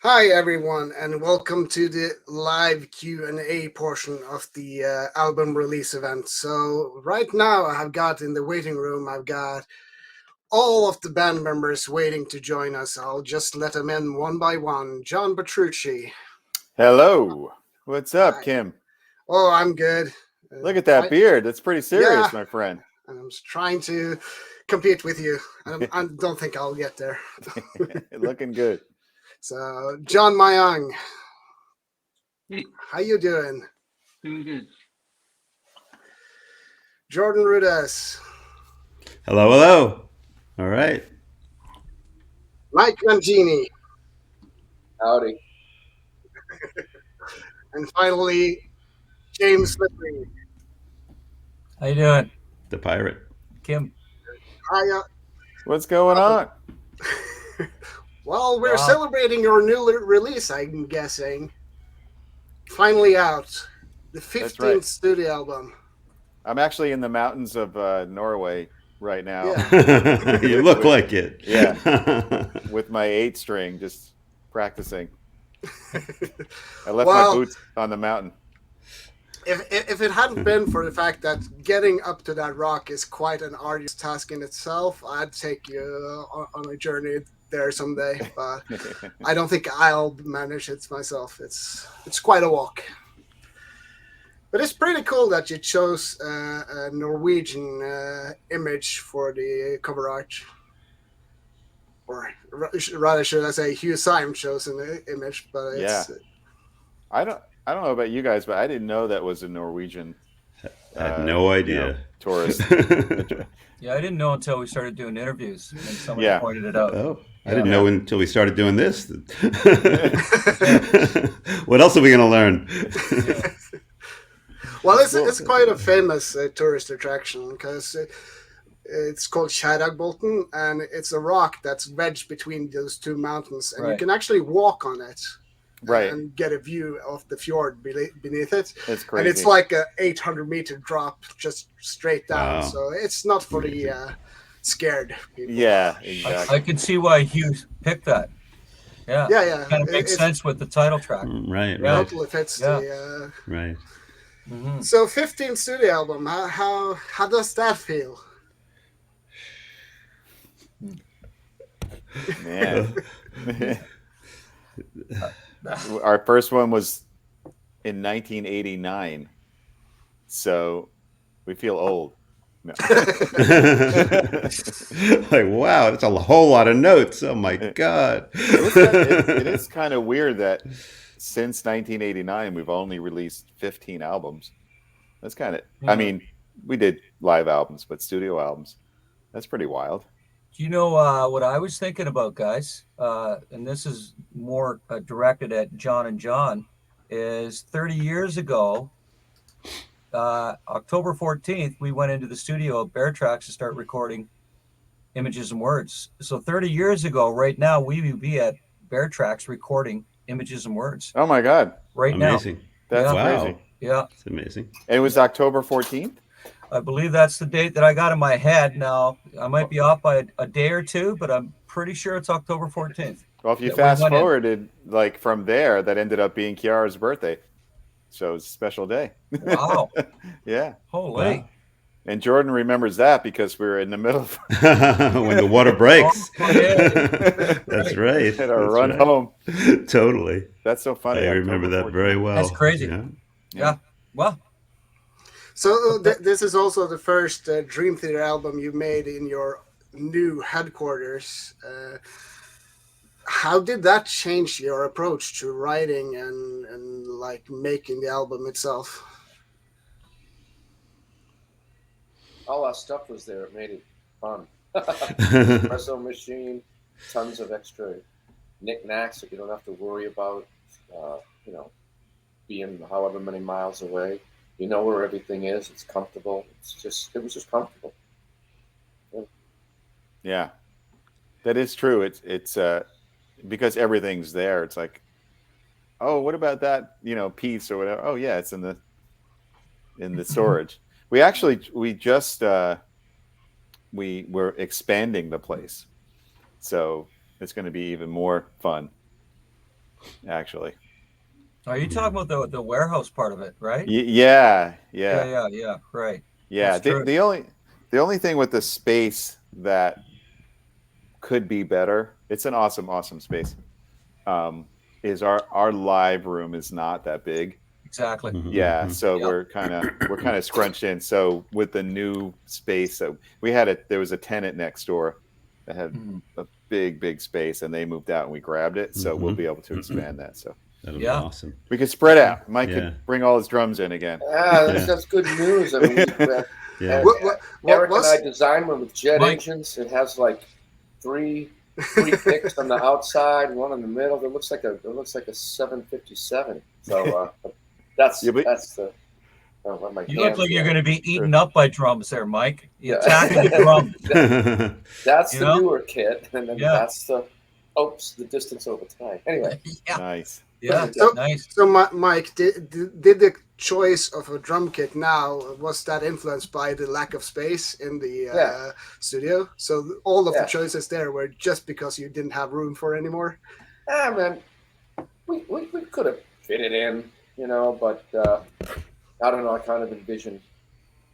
Hi everyone, and welcome to the live Q&A portion of the album release event. So right now, I've got in the waiting room, I've got all of the band members waiting to join us. I'll just let them in one by one. John Petrucci. Hello. What's up, Hi. Kim? Oh, I'm good. Look at that beard. That's pretty serious, Yeah. my friend. And I'm trying to compete with you. I don't think I'll get there. Looking good. So, John Mayang. Hey, How you doing? doing good. Jordan Rudess. Hello, hello. All right. Mike Mangini. Howdy. And finally, James Slippery. How you doing, The pirate. Kim? Hiya. What's going on? Well, we're Wow. celebrating your new release, I'm guessing. Finally out. The 15th right. studio album. I'm actually in the mountains of Norway right now. Yeah. You look like it. Yeah. With my 8-string, just practicing. I left Well, my boots on the mountain. If it hadn't been for the fact that getting up to that rock is quite an arduous task in itself, I'd take you on a journey there someday. But I don't think I'll manage it myself. It's quite a walk. But it's pretty cool that you chose a Norwegian image for the cover art. Or rather, should I say, Hugh Syme chose an image, but it's... Yeah. I don't know about you guys, but I didn't know that was a Norwegian. I had no idea. Tourist. Yeah, I didn't know until we started doing interviews, and somebody Yeah. pointed it out. Oh, I Yeah. didn't know until we started doing this. What else are we going to learn? Yeah. Well, it's quite a famous tourist attraction because it's called Skjæragbolten, and it's a rock that's wedged between those two mountains, and you Right. can actually walk on it. Right. And get a view of the fjord beneath it. It's crazy. And it's like a 800-meter drop just straight down. Wow. So it's not for the scared people. Yeah, exactly. I can see why Hugh picked that. Yeah, Yeah. kind of makes sense with the title track. Right, Yeah. right, Totally fits Yeah. the... right. Mhm. So 15th studio album, how does that feel? Man. Our first one was in 1989, so we feel old. No. Like, wow, that's a whole lot of notes. Oh my God. It is kind of weird that since 1989 we've only released 15 albums. That's kind of, I mean, we did live albums, but studio albums, that's pretty wild. Do you know what I was thinking about, guys? And this is more directed at John and John. Is 30 years ago, October 14th, we went into the studio at Bear Tracks to start recording Images and Words. So 30 years ago, right now, we would be at Bear Tracks recording Images and Words Oh my God, right Amazing. that's Yeah. crazy. Wow. now. Yeah, It's amazing. And it was October 14th. I believe that's the date that I got in my head. Now, I might be off by a day or two, but I'm pretty sure it's October 14th. Well, if you that we fast went in. forwarded, like from there, that ended up being Kiara's birthday. So it's a special day. Wow. Yeah. Holy. Wow. And Jordan remembers that because we were in the middle of When the water breaks. Oh, yeah. That's right. at our That's run right. home. Totally. That's so funny. I remember October that very 14th. well. That's crazy. Yeah. Yeah. Well, So this is also the first Dream Theater album you made in your new headquarters. How did that change your approach to writing and like making the album itself? All our stuff was there. It made it fun. Espresso machine, tons of extra knickknacks that you don't have to worry about, being however many miles away. You know where everything is. It's comfortable. It was just comfortable. Yeah, that is true. It's because everything's there. It's like, oh, what about that? Piece or whatever. Oh yeah, it's in the storage. We just we were expanding the place, so it's going to be even more fun. actually. Are you talking about the warehouse part of it, right? Yeah. Right. Yeah. That's true. The only thing with the space that could be better, it's an awesome space. Is our live room is not that big. Exactly. Yeah, so Yep. we're kind of scrunched in. So with the new space that we had, there was a tenant next door that had a big space, and they moved out, and we grabbed it. So we'll be able to expand that. So That'll be awesome. we could spread out. Mike could bring all his drums in again. That's good news. I mean, Eric and I designed one with jet engines. It has like three picks on the outside, one in the middle. It looks like a 757. So that's the. You look like you're going to be eaten up by drums there, Mike. You're attacking the drums. That's the newer kit, and then that's the distance over time. Anyway, nice. Yeah, nice. So, Mike, did the choice of a drum kit now, was that influenced by the lack of space in the studio? So all of the choices there were just because you didn't have room for anymore? Man, we could have fit it in, but I don't know. I kind of envisioned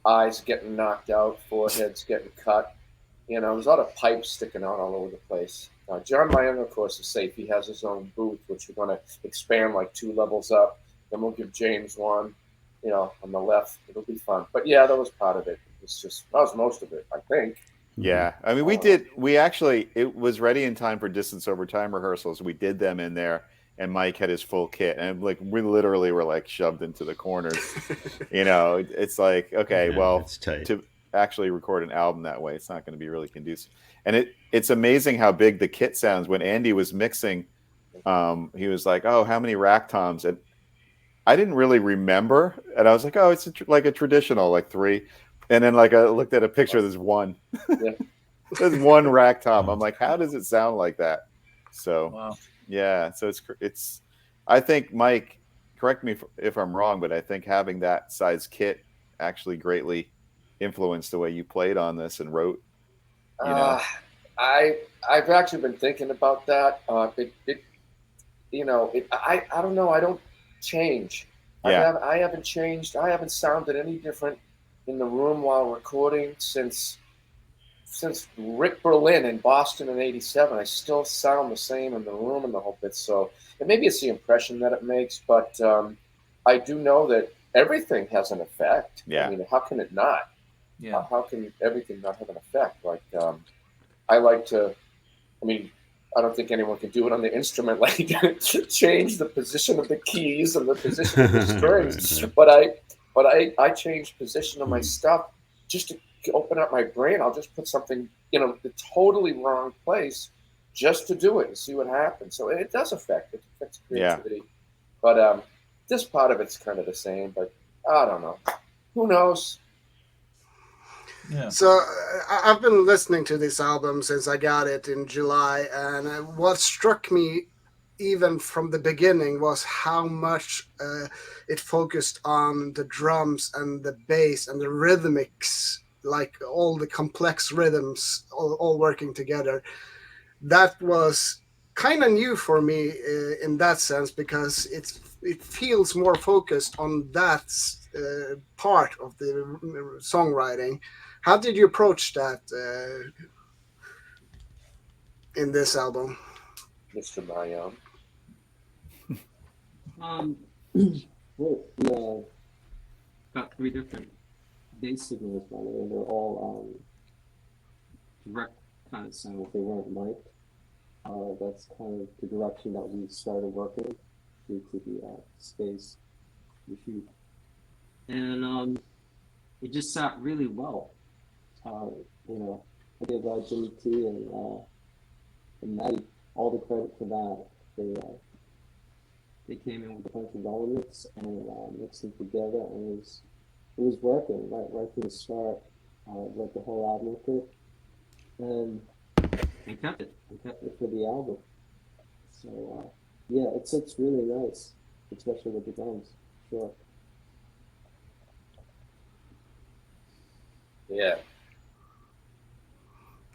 eyes getting knocked out, foreheads getting cut. There's a lot of pipes sticking out all over the place. John Mayer, of course, is safe. He has his own booth, which we're going to expand like 2 levels up. Then we'll give James one, on the left. It'll be fun. But yeah, that was part of it. That was most of it, I think. Yeah. I mean, it was ready in time for distance over time rehearsals. We did them in there, and Mike had his full kit. And we literally were like shoved into the corners. It's like, okay, to actually record an album that way, it's not going to be really conducive. And it's amazing how big the kit sounds. When Andy was mixing, he was like, "Oh, how many rack toms?" And I didn't really remember, and I was like, "Oh, it's like a traditional, like 3." And then I looked at a picture. There's one. There's one rack tom. I'm like, how does it sound like that? So yeah, so it's. I think, Mike, correct me if I'm wrong, but I think having that size kit actually greatly influenced the way you played on this and wrote. I've actually been thinking about that. I don't know. I don't change. Yeah. I haven't changed. I haven't sounded any different in the room while recording since Rick Berlin in Boston in '87. I still sound the same in the room and the whole bit. So, and maybe it's the impression that it makes, but I do know that everything has an effect. Yeah. I mean, how can it not? Yeah. How can everything not have an effect? Like, I like to. I mean, I don't think anyone can do it on the instrument, like change the position of the keys and the position of the strings. But I change position of my stuff just to open up my brain. I'll just put something, the totally wrong place just to do it and see what happens. So it does affect. It affects creativity. Yeah. But this part of it's kind of the same. But I don't know. Who knows? Yeah. So I've been listening to this album since I got it in July, and what struck me even from the beginning was how much it focused on the drums and the bass and the rhythmics, like all the complex rhythms all working together. That was kind of new for me in that sense, because it feels more focused on that part of the songwriting. How did you approach that in this album, Mr. Mayan? Well, got 3 different bass signals, by the way. They're all direct kind of sound. They weren't mic'd. That's kind of the direction that we started working due to the space issue. And it just sat really well. I give Jimmy T and Maddie all the credit for that. They came in with a bunch of elements and mixed them together, and it was working right from the start. Wrote the whole album with it, and kept it. I kept it for the album. So yeah, it's really nice, especially with the drums. Sure. Yeah.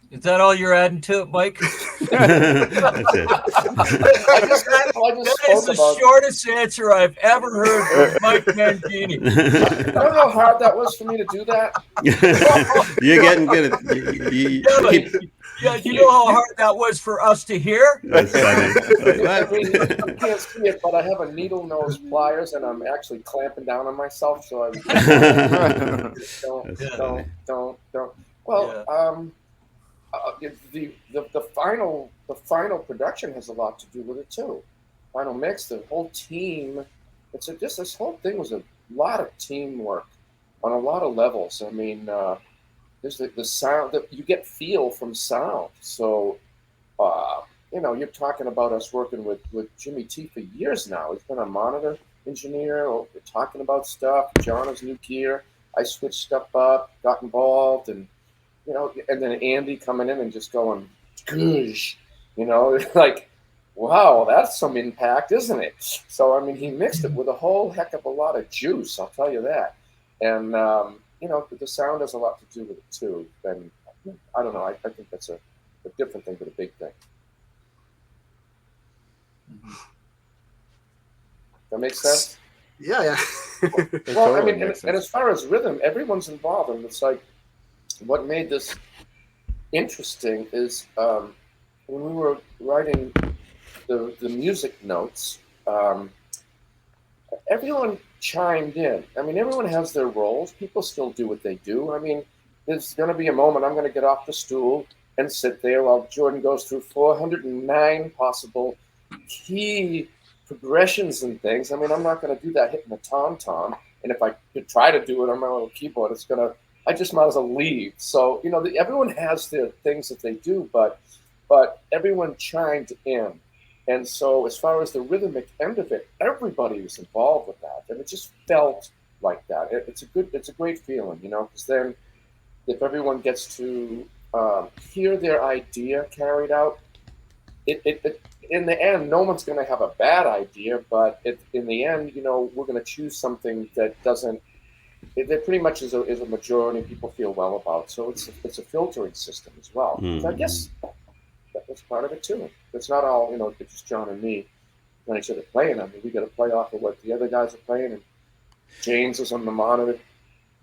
Is that all you're adding to it, Mike? That's it. That is the shortest answer I've ever heard from Mike Mangini. You know how hard that was for me to do that? You're getting good at You know how hard that was for us to hear? That's funny. I mean, you can't see it, but I have a needle nose pliers, and I'm actually clamping down on myself. So I don't. Well, the final production has a lot to do with it too. Final mix, the whole team. This whole thing was a lot of teamwork on a lot of levels. I mean, there's the sound that you get feel from sound. So, you're talking about us working with Jimmy T for years now. He's been a monitor engineer. We're talking about stuff. John has new gear. I switched stuff up, got involved, and and then Andy coming in and just going, "Goosh," like, wow, that's some impact, isn't it? So, I mean, he mixed it with a whole heck of a lot of juice, I'll tell you that. And, the sound has a lot to do with it, too. And I don't know, I think that's a different thing, but a big thing. That makes sense? Yeah. Well, I mean, and as far as rhythm, everyone's involved. And it's like, what made this interesting is when we were writing the music notes, everyone chimed in. I mean, everyone has their roles. People still do what they do. I mean, there's going to be a moment I'm going to get off the stool and sit there while Jordan goes through 409 possible key progressions and things. I mean, I'm not going to do that hitting the tom-tom. And if I could try to do it on my little keyboard, I just might as well leave. So, everyone has their things that they do, but everyone chimed in. And so as far as the rhythmic end of it, everybody was involved with that. And it just felt like that. It's a great feeling, because then if everyone gets to hear their idea carried out, it in the end, no one's going to have a bad idea, but in the end, we're going to choose something that doesn't, that pretty much is a majority people feel well about. So it's a filtering system as well. So I guess that's part of it too. It's not all, it's just John and me when each other playing. I mean, we got to play off of what the other guys are playing, and James is on the monitor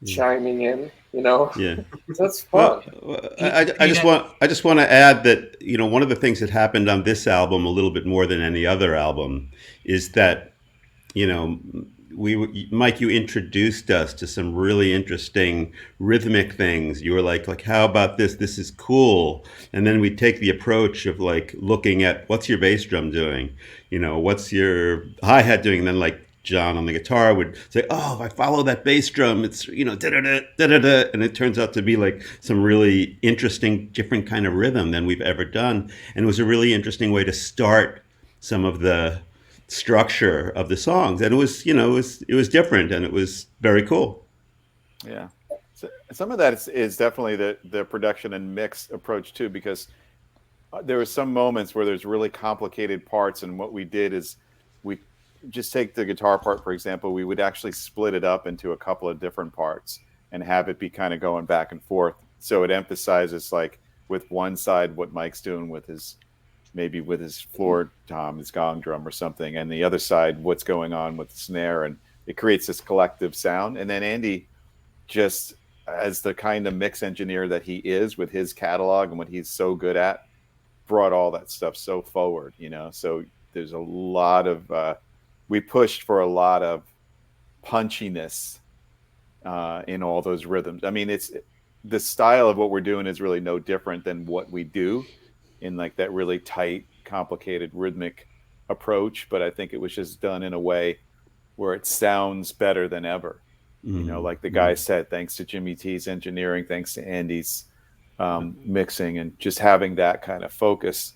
chiming in. Yeah, that's fun. Well, I just want to add that one of the things that happened on this album a little bit more than any other album is that Mike, you introduced us to some really interesting rhythmic things. You were like, how about this? This is cool. And then we take the approach of like looking at what's your bass drum doing? What's your hi-hat doing? And then like John on the guitar would say, oh, if I follow that bass drum, it's, da-da-da, da-da-da. And it turns out to be like some really interesting, different kind of rhythm than we've ever done. And it was a really interesting way to start some of the structure of the songs, and it was it was different, and it was very cool. Yeah, so some of that is definitely the production and mix approach too, because there were some moments where there's really complicated parts, and what we did is we just take the guitar part, for example. We would actually split it up into a couple of different parts and have it be kind of going back and forth, so it emphasizes like with one side what Mike's doing with his floor tom, his gong drum or something, and the other side what's going on with the snare, and it creates this collective sound. And then Andy, just as the kind of mix engineer that he is with his catalog and what he's so good at, brought all that stuff so forward, so there's a lot of we pushed for a lot of punchiness in all those rhythms. I mean, it's the style of what we're doing is really no different than what we do in like that really tight, complicated rhythmic approach, but I think it was just done in a way where it sounds better than ever. Like the guy said, thanks to Jimmy T's engineering, thanks to Andy's mixing, and just having that kind of focus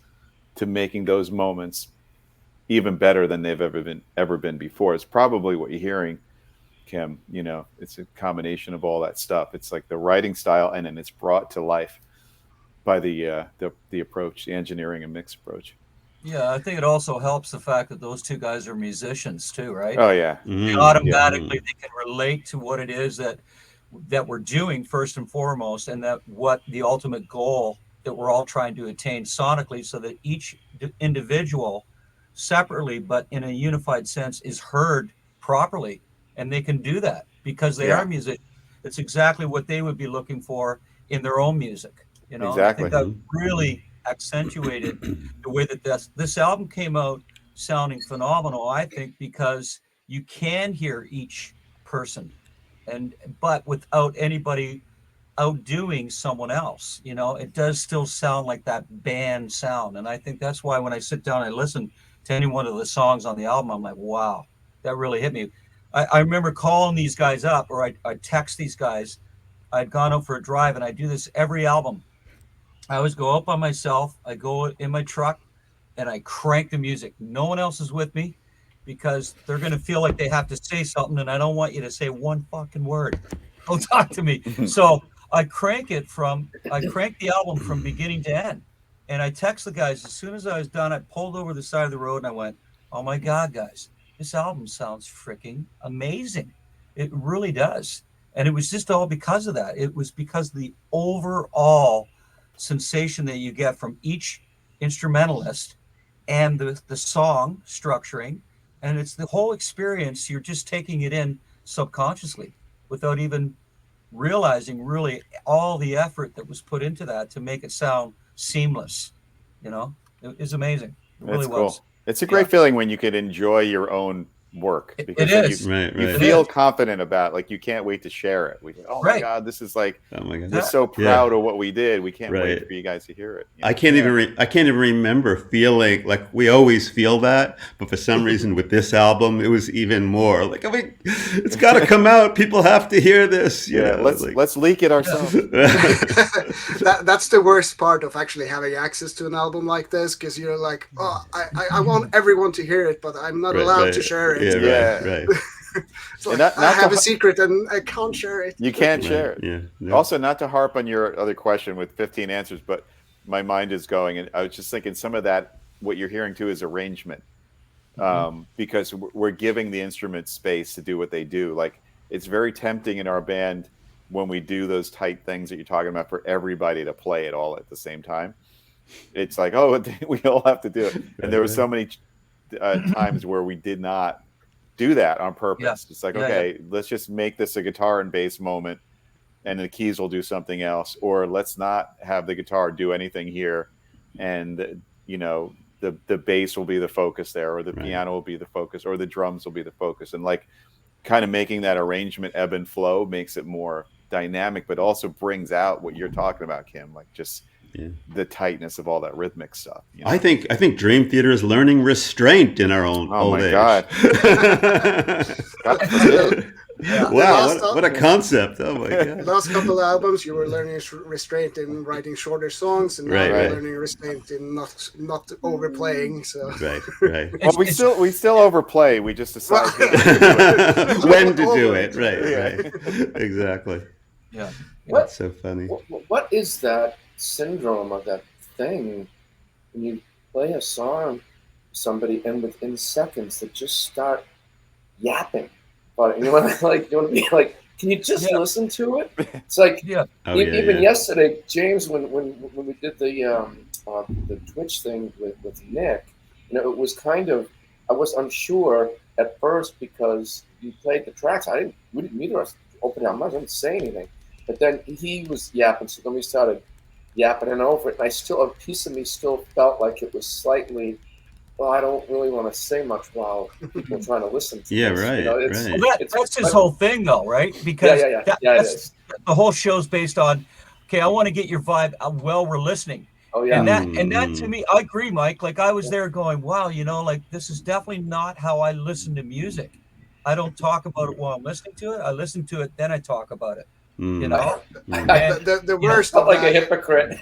to making those moments even better than they've ever been before. It's probably what you're hearing, Kim. It's a combination of all that stuff. It's like the writing style, and then it's brought to life by the approach, the engineering and mix approach. Yeah, I think it also helps the fact that those two guys are musicians too, right? Oh yeah. Automatically they can relate to what it is that we're doing first and foremost, and that what the ultimate goal that we're all trying to attain sonically, so that each individual separately but in a unified sense is heard properly, and they can do that because they are musicians. It's exactly what they would be looking for in their own music, you know. And I think that really accentuated the way that this album came out sounding phenomenal, I think, because you can hear each person, but without anybody outdoing someone else. You know, it does still sound like that band sound. And I think that's why when I sit down and listen to any one of the songs on the album, I'm like, wow, that really hit me. I remember calling these guys up, or I text these guys. I'd gone out for a drive, and I do this every album. I always go out by myself. I go in my truck and I crank the music. No one else is with me, because they're going to feel like they have to say something, and I don't want you to say one fucking word. Don't talk to me. So I crank the album from beginning to end. And I text the guys as soon as I was done. I pulled over the side of the road and I went, oh my God, guys, this album sounds freaking amazing. It really does. And it was just all because of that. It was because the overall sensation that you get from each instrumentalist and the song structuring, and it's the whole experience. You're just taking it in subconsciously without even realizing really all the effort that was put into that to make it sound seamless. You know, it is amazing. It really was. It's a great feeling when you can enjoy your own work, because it is. You feel confident about, like, you can't wait to share it. We oh my God, this is like, we're so proud of what we did. We can't wait for you guys to hear it. You know? I can't even remember feeling like, we always feel that, but for some reason with this album it was even more like, I mean, it's got to come out. People have to hear this. You know, let's leak it ourselves. That's the worst part of actually having access to an album like this, because you're like, oh, I want everyone to hear it, but I'm not allowed to share it. Right. It's like, I have a secret and I can't share it. You can't share it. Yeah. No. Also, not to harp on your other question with 15 answers, but my mind is going, and I was just thinking some of that, what you're hearing too, is arrangement. Because we're giving the instruments space to do what they do. Like, it's very tempting in our band when we do those tight things that you're talking about, for everybody to play it all at the same time. It's like, oh, we all have to do it. And there were so many times where we did not do that on purpose. It's like, let's just make this a guitar and bass moment, and the keys will do something else, or let's not have the guitar do anything here, and you know, the bass will be the focus there, or the piano will be the focus, or the drums will be the focus. And like, kind of making that arrangement ebb and flow makes it more dynamic, but also brings out what you're talking about, Kim, like just the tightness of all that rhythmic stuff. You know? I think Dream Theater is learning restraint in our own old age. God. Wow, what a concept. Oh my God. Last couple albums you were learning restraint in writing shorter songs, and now you're learning restraint in not overplaying. So right. Well, we still overplay. We just decide when to do it. Right. Exactly. Yeah. That's so funny. What is that syndrome of that thing when you play a song, somebody, and within seconds they just start yapping? But you want to be like, can you just listen to it? It's like even yesterday, James, when we did the Twitch thing with Nick, you know, it was kind of, I was unsure at first because you played the tracks. We didn't either of us open our mouths, I didn't say anything. But then he was yapping, so then we started yapping and over it. And a piece of me still felt like it was slightly, well, I don't really want to say much while people are trying to listen to this. Right, you know, Well, that's his whole thing, though, right? Because the whole show's based on, okay, I want to get your vibe while we're listening. Oh, yeah. And that to me, I agree, Mike. Like, I was there going, wow, you know, like, this is definitely not how I listen to music. I don't talk about it while I'm listening to it. I listen to it, then I talk about it. You know, the worst of like that, a hypocrite.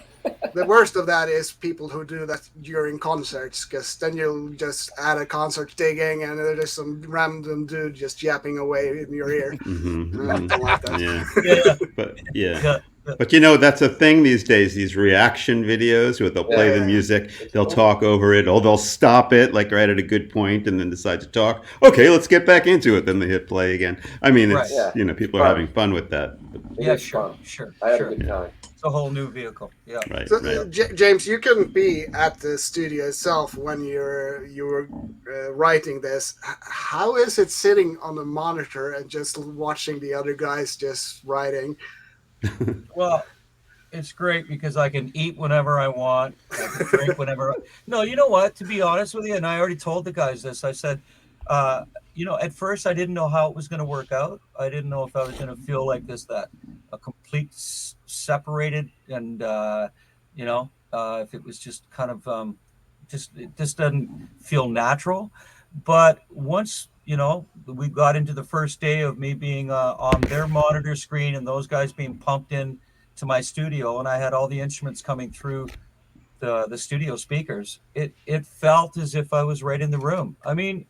The worst of that is people who do that during concerts, because then you'll just add a concert digging, and there's some random dude just yapping away in your ear. I don't like that. But you know, that's a thing these days, these reaction videos where they'll play the music, they'll talk over it, or they'll stop it like right at a good point and then decide to talk. Okay, let's get back into it. Then they hit play again. I mean, it's, you know, people are having fun with that. Yeah, sure. I had a good time. It's a whole new vehicle. Yeah. Right, So, right. James, you can be at the studio itself when you're writing this. How is it sitting on the monitor and just watching the other guys just writing? Well, it's great because I can eat whenever I want. I can drink whenever. No, you know what? To be honest with you, and I already told the guys this. I said, you know, at first I didn't know how it was going to work out. I didn't know if I was going to feel like this, that a complete separated, and you know, if it was just kind of it just doesn't feel natural. But once you know we got into the first day of me being on their monitor screen and those guys being pumped in to my studio, and I had all the instruments coming through the studio speakers, it felt as if I was right in the room. I mean,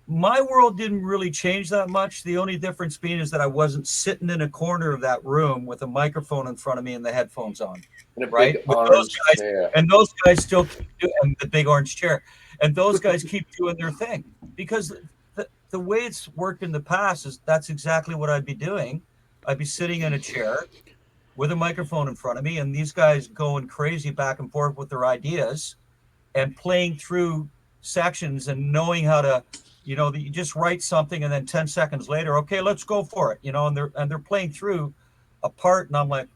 my world didn't really change that much. The only difference being is that I wasn't sitting in a corner of that room with a microphone in front of me and the headphones on, right? And those guys still keep doing, and the big orange chair, and those guys keep doing their thing, because the way it's worked in the past is that's exactly what I'd be doing. I'd be sitting in a chair with a microphone in front of me, and these guys going crazy back and forth with their ideas and playing through sections and knowing how to, you know, you just write something and then 10 seconds later, okay, let's go for it, you know, and they're playing through a part, and I'm like,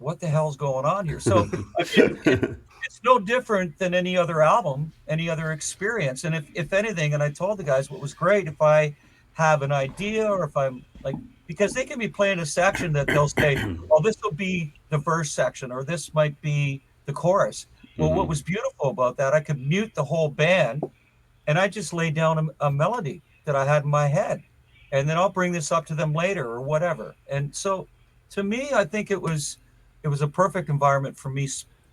what the hell's going on here? So I mean, it's no different than any other album, any other experience. And if anything, and I told the guys what was great, if I have an idea or if I'm like, because they can be playing a section that they'll say, oh, this will be the verse section, or this might be the chorus. Well, what was beautiful about that, I could mute the whole band and I just lay down a melody that I had in my head, and then I'll bring this up to them later or whatever. And so to me, I think it was a perfect environment for me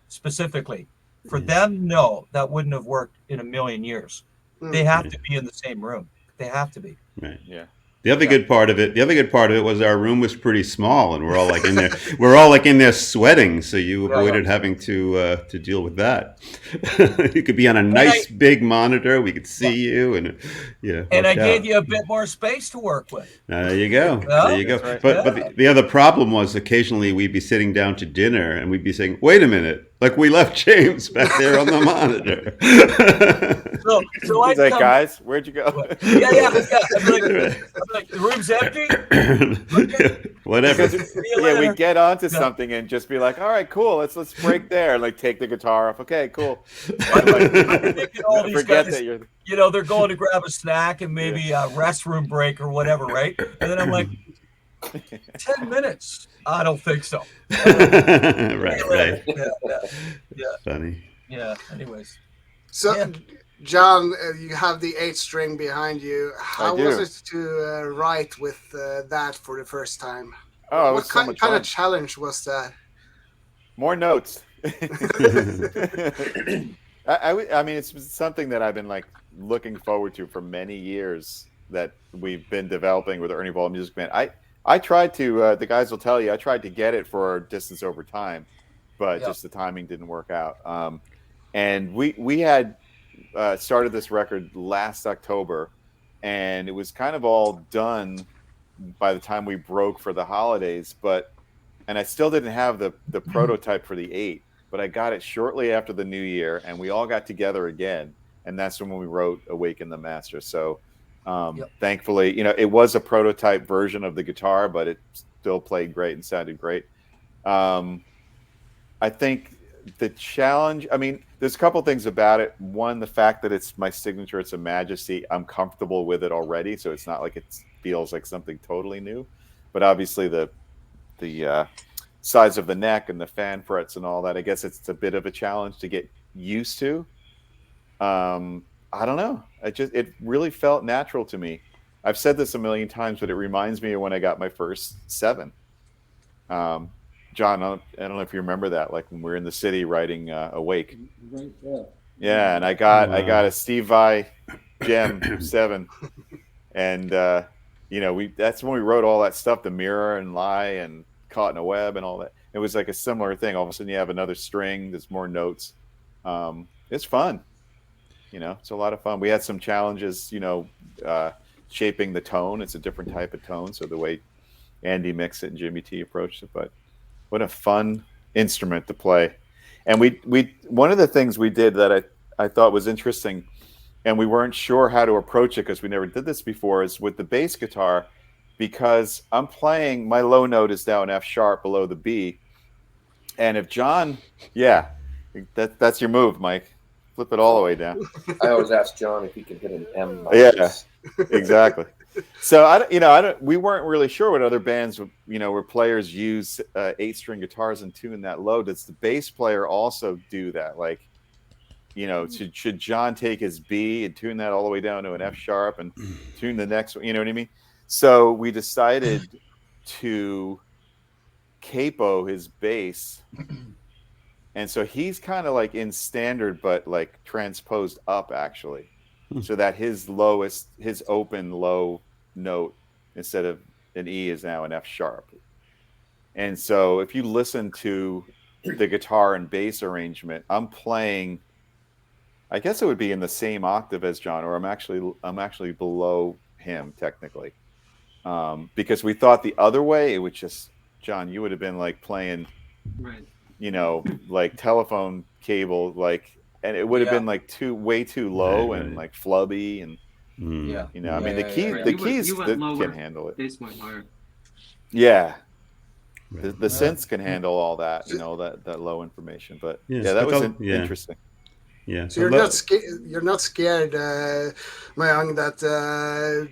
specifically. For them, no, that wouldn't have worked in a million years. They have to be in the same room. They have to be. Right. Yeah. The other good part of it was our room was pretty small, and we're all like in there. We're all like in there sweating, so you avoided having to deal with that. You could be on a nice big monitor. We could see you, and And I gave you a bit more space to work with. There you go. Yeah, there you go. Right. But the other problem was occasionally we'd be sitting down to dinner, and we'd be saying, "Wait a minute, like we left James back there on the monitor." So He's like, guys, where'd you go? Yeah. I'm like, the room's empty. Whatever. Yeah, we get onto something and just be like, all right, cool, let's break there, and like take the guitar off. Okay, cool. I'm thinking all these Forget guys, that you're. you know, they're going to grab a snack and maybe a restroom break or whatever, right? And then I'm like, 10 minutes. I don't think so. Right. Yeah. Funny. Yeah. Anyways. So, John, you have the 8-string behind you. How was it to write with that for the first time? Oh, it was what so much kind fun. of challenge was that? More notes. I mean, it's something that I've been like looking forward to for many years that we've been developing with Ernie Ball Music Band. I tried to, the guys will tell you, I tried to get it for Distance Over Time, but just the timing didn't work out. And we had started this record last October, and it was kind of all done by the time we broke for the holidays, and I still didn't have the prototype for the 8, but I got it shortly after the new year, and we all got together again, and that's when we wrote Awaken the Master. So thankfully, you know, it was a prototype version of the guitar, but it still played great and sounded great. I think the challenge, I mean, there's a couple things about it. One, the fact that it's my signature, it's a Majesty. I'm comfortable with it already, so it's not like it feels like something totally new. But obviously the size of the neck and the fan frets and all that, I guess it's a bit of a challenge to get used to. I don't know. It really felt natural to me. I've said this a million times, but it reminds me of when I got my first 7. John, I don't know if you remember that, like when we were in the city writing Awake. Right, yeah. Yeah, and I got a Steve Vai Gem 7, and you know, that's when we wrote all that stuff, The Mirror and Lie and caught in a web and all that. It was like a similar thing. All of a sudden you have another string, there's more notes. It's fun. It's a lot of fun. We had some challenges, shaping the tone. It's a different type of tone. So the way Andy mixed it and Jimmy T approached it, but what a fun instrument to play. And we one of the things we did that I thought was interesting, and we weren't sure how to approach it because we never did this before, is with the bass guitar, because I'm playing, my low note is down F sharp below the B. And if John, that's your move, Mike. Flip it all the way down. I always ask John if he can hit an M. Yeah, exactly. So we weren't really sure what other bands, where players use 8-string guitars and tune that low. Does the bass player also do that? Like, should John take his B and tune that all the way down to an F sharp and tune the next one? You know what I mean? So we decided to capo his bass. And so he's kind of like in standard, but like transposed up actually, so that his open low note instead of an E is now an F sharp. And so if you listen to the guitar and bass arrangement, I'm playing, I guess it would be in the same octave as John, or I'm actually below him technically, because we thought the other way it would just, John, you would have been like playing, Right. Like telephone cable, and it would have been like way too low and like flubby, and the keys can handle it. Bass went higher. Yeah. The synths can handle all that, that low information. But that was interesting. Yeah. So you're not scared, Mayang, that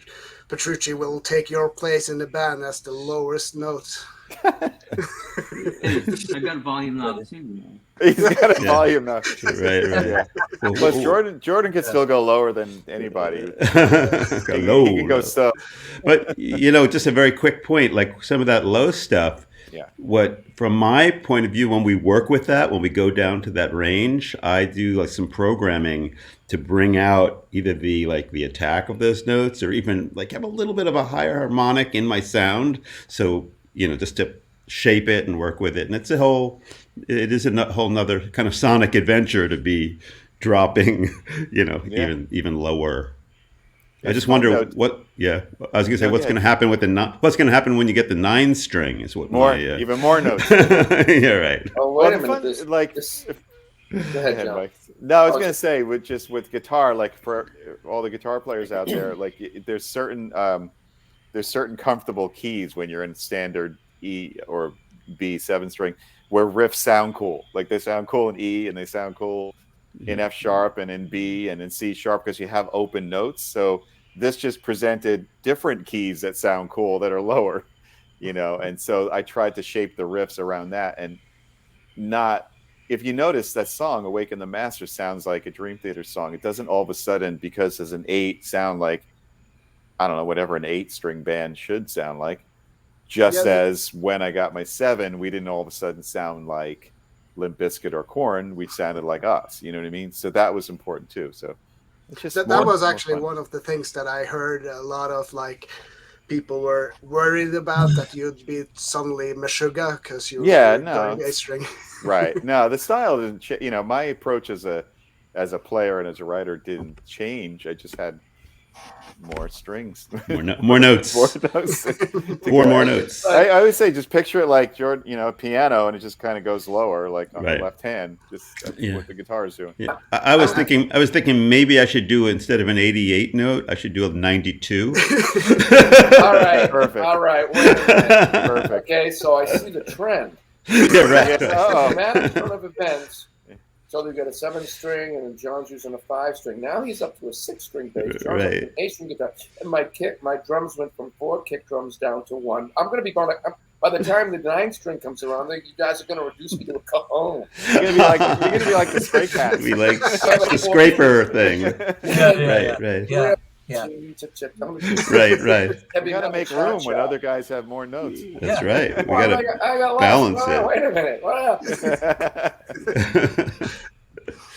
Petrucci will take your place in the band as the lowest note. I got volume knob too. He's got a volume knob. Right. Yeah. Plus, Jordan can still go lower than anybody. He can go so. But just a very quick point, like some of that low stuff. Yeah. What, from my point of view, when we work with that, when we go down to that range, I do like some programming to bring out either the attack of those notes, or even like have a little bit of a higher harmonic in my sound. So, just to shape it and work with it. And it is a whole nother kind of sonic adventure to be dropping, even lower. I just wonder I was going to say, what's going to happen with what's going to happen when you get the 9-string is what even more notes. Yeah, right. Oh, wait a minute. Go ahead, Mike. No, I was going to say, with guitar, like for all the guitar players out there, like there's certain comfortable keys when you're in standard E or B 7-string where riffs sound cool. Like they sound cool in E and they sound cool in F sharp and in B and in C sharp because you have open notes. So this just presented different keys that sound cool that are lower, and so I tried to shape the riffs around that, and not, if you notice that song Awaken the Master sounds like a Dream Theater song. It doesn't all of a sudden, because as an 8, sound like, I don't know, whatever an 8-string band should sound like. As when I got my 7, we didn't all of a sudden sound like Limp Bizkit or Korn. We sounded like us. You know what I mean? So that was important too. So it's just that was actually one of the things that I heard a lot of people were worried about, that you'd be suddenly Meshuggah because you were doing A-string. Right. No, the style didn't change. My approach as a player and as a writer didn't change. I just had more strings, more notes, more notes. Four more notes. I always say, just picture it like Jordan, a piano, and it just kind of goes lower, like on the left hand. Just what the guitar is doing. Yeah. I was thinking maybe I should do, instead of an 88 note, I should do a 92. All right, perfect. All right, wait a minute. Perfect. Okay, so I see the trend. Yeah, right. Dramatic turn of events. So they got a 7-string, and then John's using a 5-string. Now he's up to a 6-string bass. John's up to an 8-string guitar, and my drums went from 4 kick drums down to 1. I'm going to be going. By the time the 9-string comes around, you guys are going to reduce me to a cajon. You're going to be like the Stray Cats. Be like the scraper thing. Right. Right. You got to make room when other guys have more notes. That's right. We got to balance it. Wait a minute. What happened?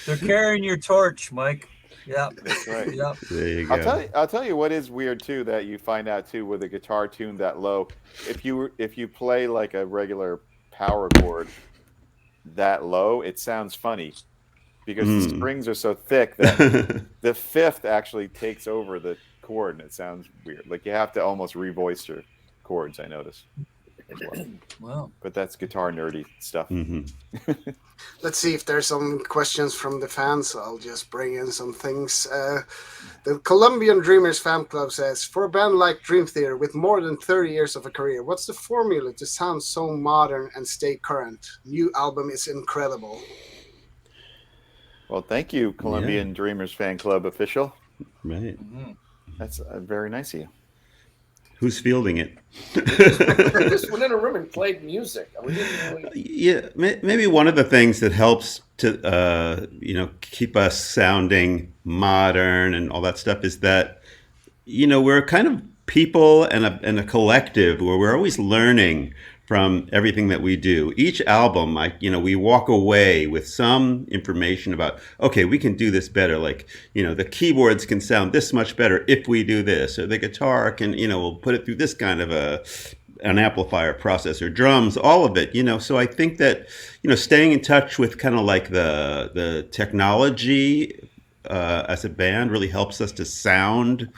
They're carrying your torch, Mike. Yeah. That's right. Yeah. There you go. I'll tell you what is weird too, that you find out too with a guitar tuned that low. If you play like a regular power chord that low, it sounds funny because the strings are so thick that the fifth actually takes over the chord, and it sounds weird. Like you have to almost revoice your chords. I notice. As well. Wow. But that's guitar nerdy stuff. Let's see if there's some questions from the fans. I'll just bring in some things. The Colombian Dreamers fan club says, for a band like Dream Theater with more than 30 years of a career, what's the formula to sound so modern and stay current? New album is incredible. Well, thank you, Colombian Dreamers fan club official. Right. That's very nice of you. Who's fielding it? Just went in a room and played music. We didn't really... Yeah, maybe one of the things that helps to keep us sounding modern and all that stuff is that we're a kind of people and a collective where we're always learning from everything that we do. Each album, we walk away with some information about, okay, we can do this better. Like, the keyboards can sound this much better if we do this, or the guitar can, we'll put it through this kind of an amplifier process, or drums, all of it, So I think that, staying in touch with kind of like the technology as a band really helps us to sound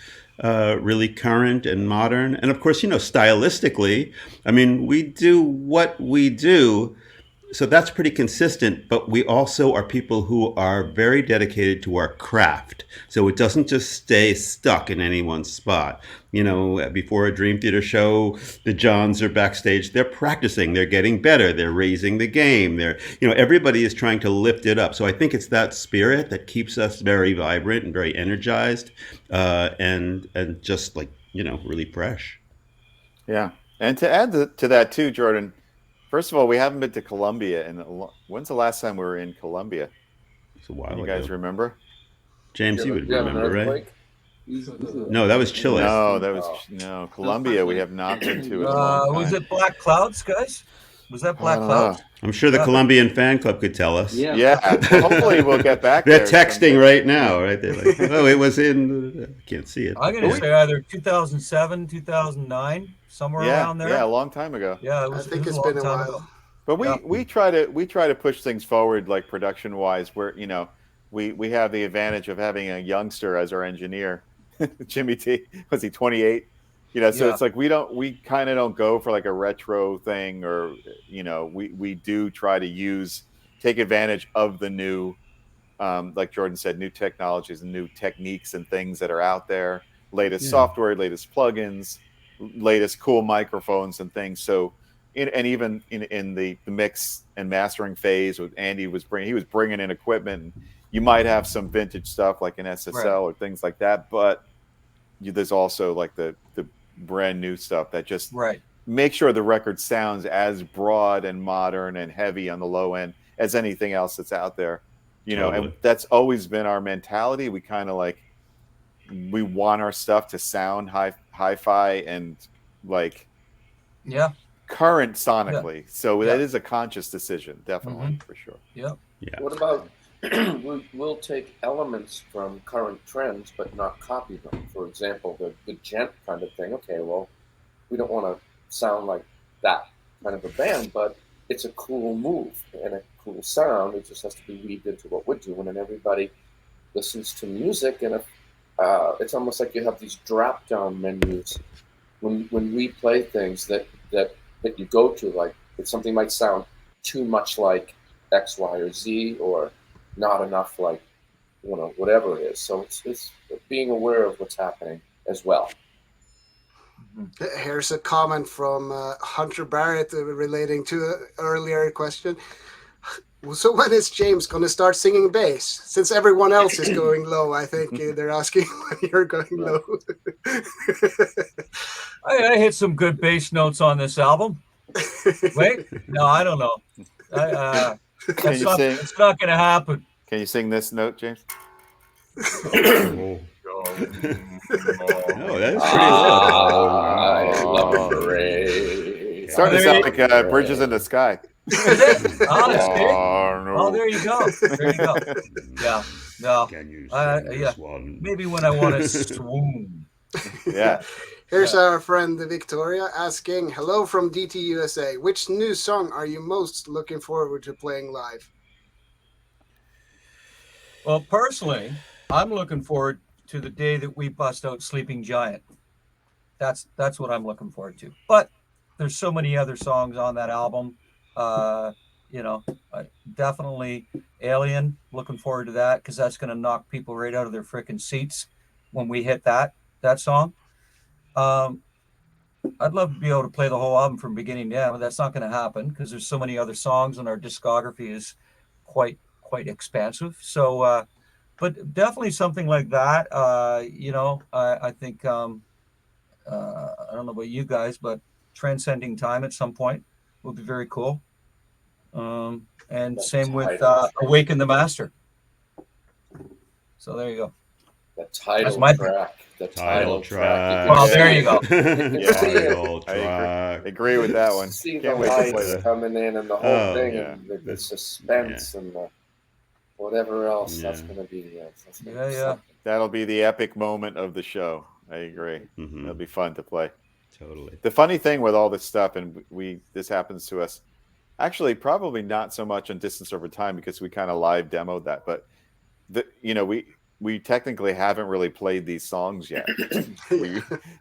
really current and modern. And of course, stylistically, we do what we do, so that's pretty consistent, but we also are people who are very dedicated to our craft. So it doesn't just stay stuck in any one spot. Before a Dream Theater show, the Johns are backstage, they're practicing, they're getting better, they're raising the game, everybody is trying to lift it up. So I think it's that spirit that keeps us very vibrant and very energized, and just really fresh. Yeah. And to add to that too, Jordan, first of all, we haven't been to Colombia. When's the last time we were in Colombia? It's a while ago. You guys remember? James, you would remember, right? No, No, that was Chile. No, Colombia. We have not been to in a long time. Was it Black Clouds, guys? Was that Black Clouds? I'm sure the Colombian fan club could tell us. Yeah. Yeah. Well, hopefully we'll get back They're there texting someday. right now, right? They're like, oh, it was in, I can't see it. I'm going to say either 2007, 2009, somewhere around there. Yeah, a long time ago. Yeah, I think it's been a while. But we try to push things forward, like production wise, where we have the advantage of having a youngster as our engineer. Jimmy T, was he 28? So it's like we kind of don't go for like a retro thing, or we do try to take advantage of the new, like Jordan said, new technologies and new techniques and things that are out there, latest software, latest plugins, latest cool microphones and things. So and even in the mix and mastering phase, with Andy was bringing in equipment, and you might have some vintage stuff like an SSL or things like that, but there's also like the brand new stuff that just make sure the record sounds as broad and modern and heavy on the low end as anything else that's out there. And that's always been our mentality. We kind of we want our stuff to sound hi-fi and current sonically. So that is a conscious decision, definitely, for sure. Yeah. What about we'll take elements from current trends but not copy them? For example, the gent kind of thing. Okay, well, we don't want to sound like that kind of a band, but it's a cool move and a cool sound. It just has to be weaved into what we're doing, and everybody listens to music, and it's almost like you have these drop-down menus when we play things that you go to, like if something might sound too much like X, Y, or Z, or not enough like whatever it is. So it's being aware of what's happening as well. Here's a comment from Hunter Barrett relating to an earlier question. So when is James going to start singing bass? Since everyone else is going low, I think they're asking when you're going low. I hit some good bass notes on this album. Wait, no, I don't know. It's not going to happen. Can you sing this note, James? Oh, that is pretty low. I love Ray. Starting to sound like Bridges in the Sky. Is it? Oh, that's good. Oh, no. Oh, there you go. There you go. Yeah. No. Can you Yeah. sing this one? Maybe when I want to swoon. Yeah. Here's our friend Victoria asking, hello from DT USA. Which new song are you most looking forward to playing live? Well, personally, I'm looking forward to the day that we bust out Sleeping Giant. That's what I'm looking forward to. But there's so many other songs on that album. You know, definitely Alien. Looking forward to that because that's going to knock people right out of their freaking seats when we hit that song. I'd love to be able to play the whole album from beginning to end, but that's not going to happen because there's so many other songs and our discography is quite expansive. So, but definitely something like that. You know, I think I don't know about you guys, but transcending time at some point would be very cool. And That's same with title. Awaken the Master. So there you go. The title my- track. The Title title track. track. Well, there you go. Yeah. Title I track. agree with that one. See Can't the wait to play lights that. coming in and the whole Oh, thing, yeah. and the suspense and the whatever else. Yeah. That's gonna be. That's gonna Yeah, be yeah. something. That'll be the epic moment of the show. I agree. Mhm. That'll be fun to play. Totally. The funny thing with all this stuff, and this happens to us, actually probably not so much on Distance Over Time because we kind of live demoed that, but we technically haven't really played these songs yet.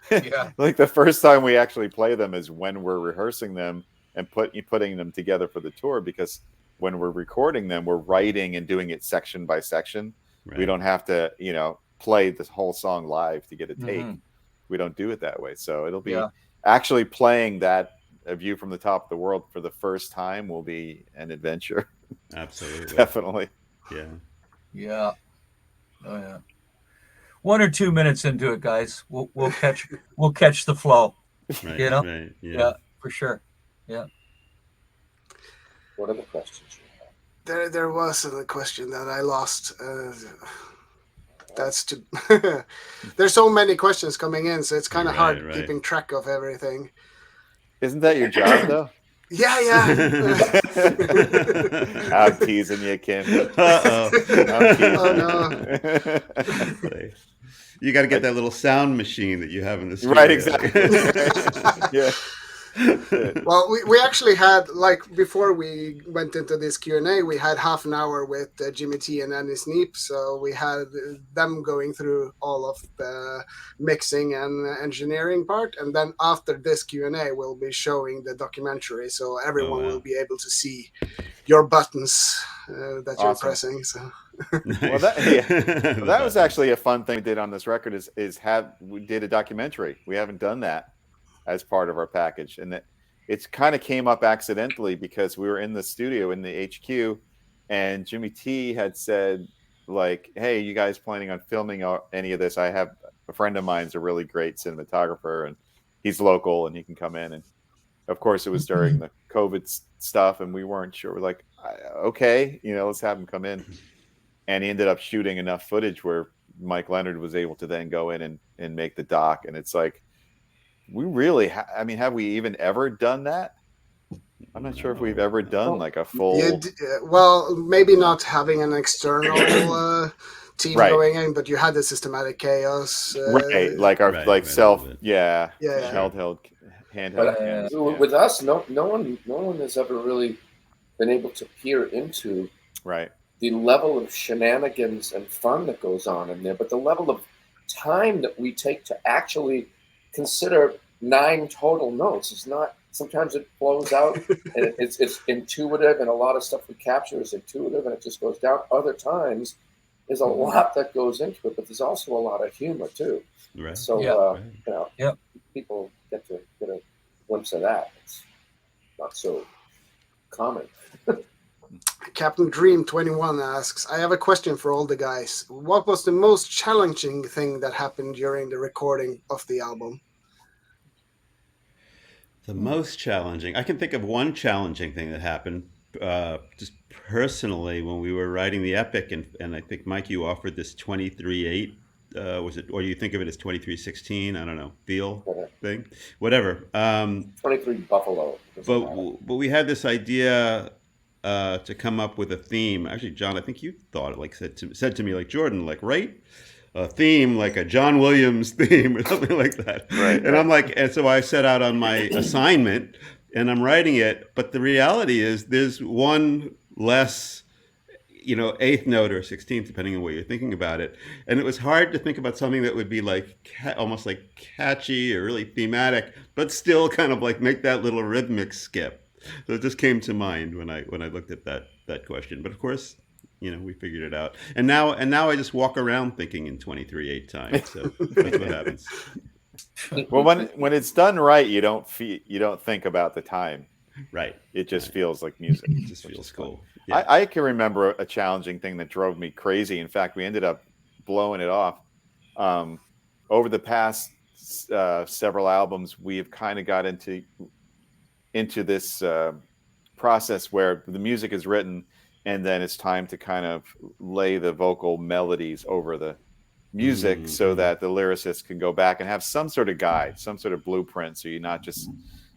Yeah. Like the first time we actually play them is when we're rehearsing them and putting them together for the tour, because when we're recording them, we're writing and doing it section by section. Right. We don't have to, play this whole song live to get a take. Mhm. We don't do it that way. So it'll be Yeah. actually playing that A View from the Top of the World for the first time will be an adventure. Absolutely. Definitely. Yeah. Yeah. Oh yeah. 1 or 2 minutes into it, guys, we'll catch the flow. Right. You know? Right. Yeah. Yeah, for sure. Yeah. What are the questions you have? There was a question that I lost. That's to. There's so many questions coming in, so it's kind of hard Right. keeping track of everything. Isn't that your job, though? Yeah. I'm teasing you, Kim. Uh-oh. I'm teasing Oh, you. no. You got to get that little sound machine that you have in the studio. Right, exactly. Yeah. Well, we actually had, like, before we went into this Q&A, we had half an hour with Jimmy T and Annie Sneap, so we had them going through all of the mixing and engineering part, and then after this Q&A, we'll be showing the documentary, so everyone wow. will be able to see your buttons that you're Awesome. pressing. So Well, that was actually a fun thing we did on this record we did a documentary. We haven't done that as part of our package, and it's kind of came up accidentally because we were in the studio in the HQ, and Jimmy T had said, like, hey, you guys planning on filming any of this? I have a friend of mine's a really great cinematographer, and he's local and he can come in. And of course it was during the COVID stuff and we weren't sure. We're like, okay, let's have him come in. And he ended up shooting enough footage where Mike Leonard was able to then go in and make the doc. And it's like, we really, have we even ever done that? I'm not sure if we've ever done like a full. Well, maybe not having an external team going in, but you had the Systematic Chaos. Right, like our self, yeah. handheld. But with us, no one has ever really been able to peer into the level of shenanigans and fun that goes on in there, but the level of time that we take to actually consider 9 total notes. It's not, sometimes it flows out and it's intuitive, and a lot of stuff we capture is intuitive and it just goes down. Other times there's a lot that goes into it, but there's also a lot of humor too. Right. So people get a glimpse of that. It's not so common. Captain Dream 21 asks, I have a question for all the guys. What was the most challenging thing that happened during the recording of the album? The most challenging. I can think of one challenging thing that happened just personally when we were writing the epic, and I think, Mike, you offered this 23/8 was it, or you think of it as 2316? I don't know, feel thing, whatever. 23 Buffalo. But we had this idea to come up with a theme. Actually, John, I think you thought it. Like said to me, like, Jordan, like, write a theme like a John Williams theme or something like that. Right. And I'm like, and so I set out on my assignment and I'm writing it. But the reality is, there's one less, eighth note or 16th, depending on what you're thinking about it. And it was hard to think about something that would be like almost like catchy or really thematic, but still kind of like make that little rhythmic skip. So it just came to mind when I looked at that question. But of course, we figured it out. And now I just walk around thinking in 23/8 time. So that's what happens. Well, when it's done right, you don't think about the time. Right. It just feels like music. It just feels cool. Yeah. I can remember a challenging thing that drove me crazy. In fact, we ended up blowing it off. Over the past several albums, we have kind of got into this process where the music is written, and then it's time to kind of lay the vocal melodies over the music so that the lyricist can go back and have some sort of guide, some sort of blueprint, so you're not just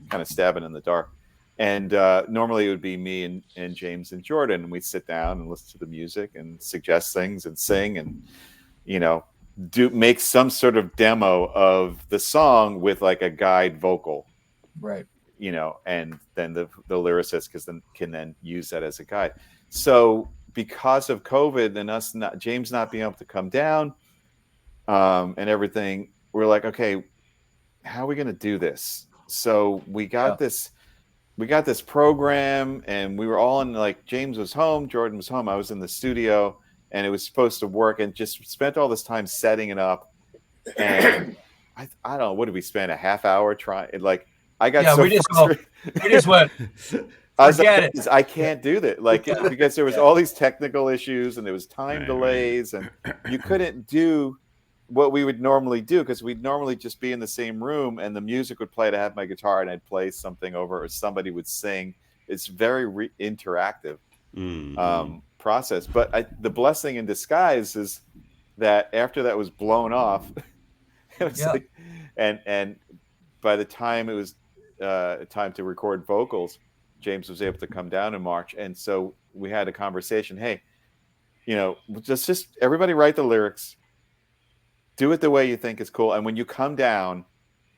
kind of stabbing in the dark. And normally it would be me and James and Jordan, and we'd sit down and listen to the music and suggest things and sing and, make some sort of demo of the song with like a guide vocal. Right. And then the lyricist can then use that as a guide. So because of COVID and James not being able to come down and everything, we're like, okay, how are we going to do this? So we got this program, and we were all in, like, James was home, Jordan was home, I was in the studio, and it was supposed to work, and just spent all this time setting it up. And I don't know, what did we spend, a half hour trying? Like, I got so frustrated. We just went, forget it. I can't do that. Like, because there was all these technical issues, and there was time delays, and you couldn't do what we would normally do, because we'd normally just be in the same room and the music would play. To have my guitar and I'd play something over, or somebody would sing. It's very interactive process. But the blessing in disguise is that after that was blown off, it was like, and by the time it was time to record vocals, James was able to come down in March. And so we had a conversation. Hey, just everybody write the lyrics. Do it the way you think is cool. And when you come down,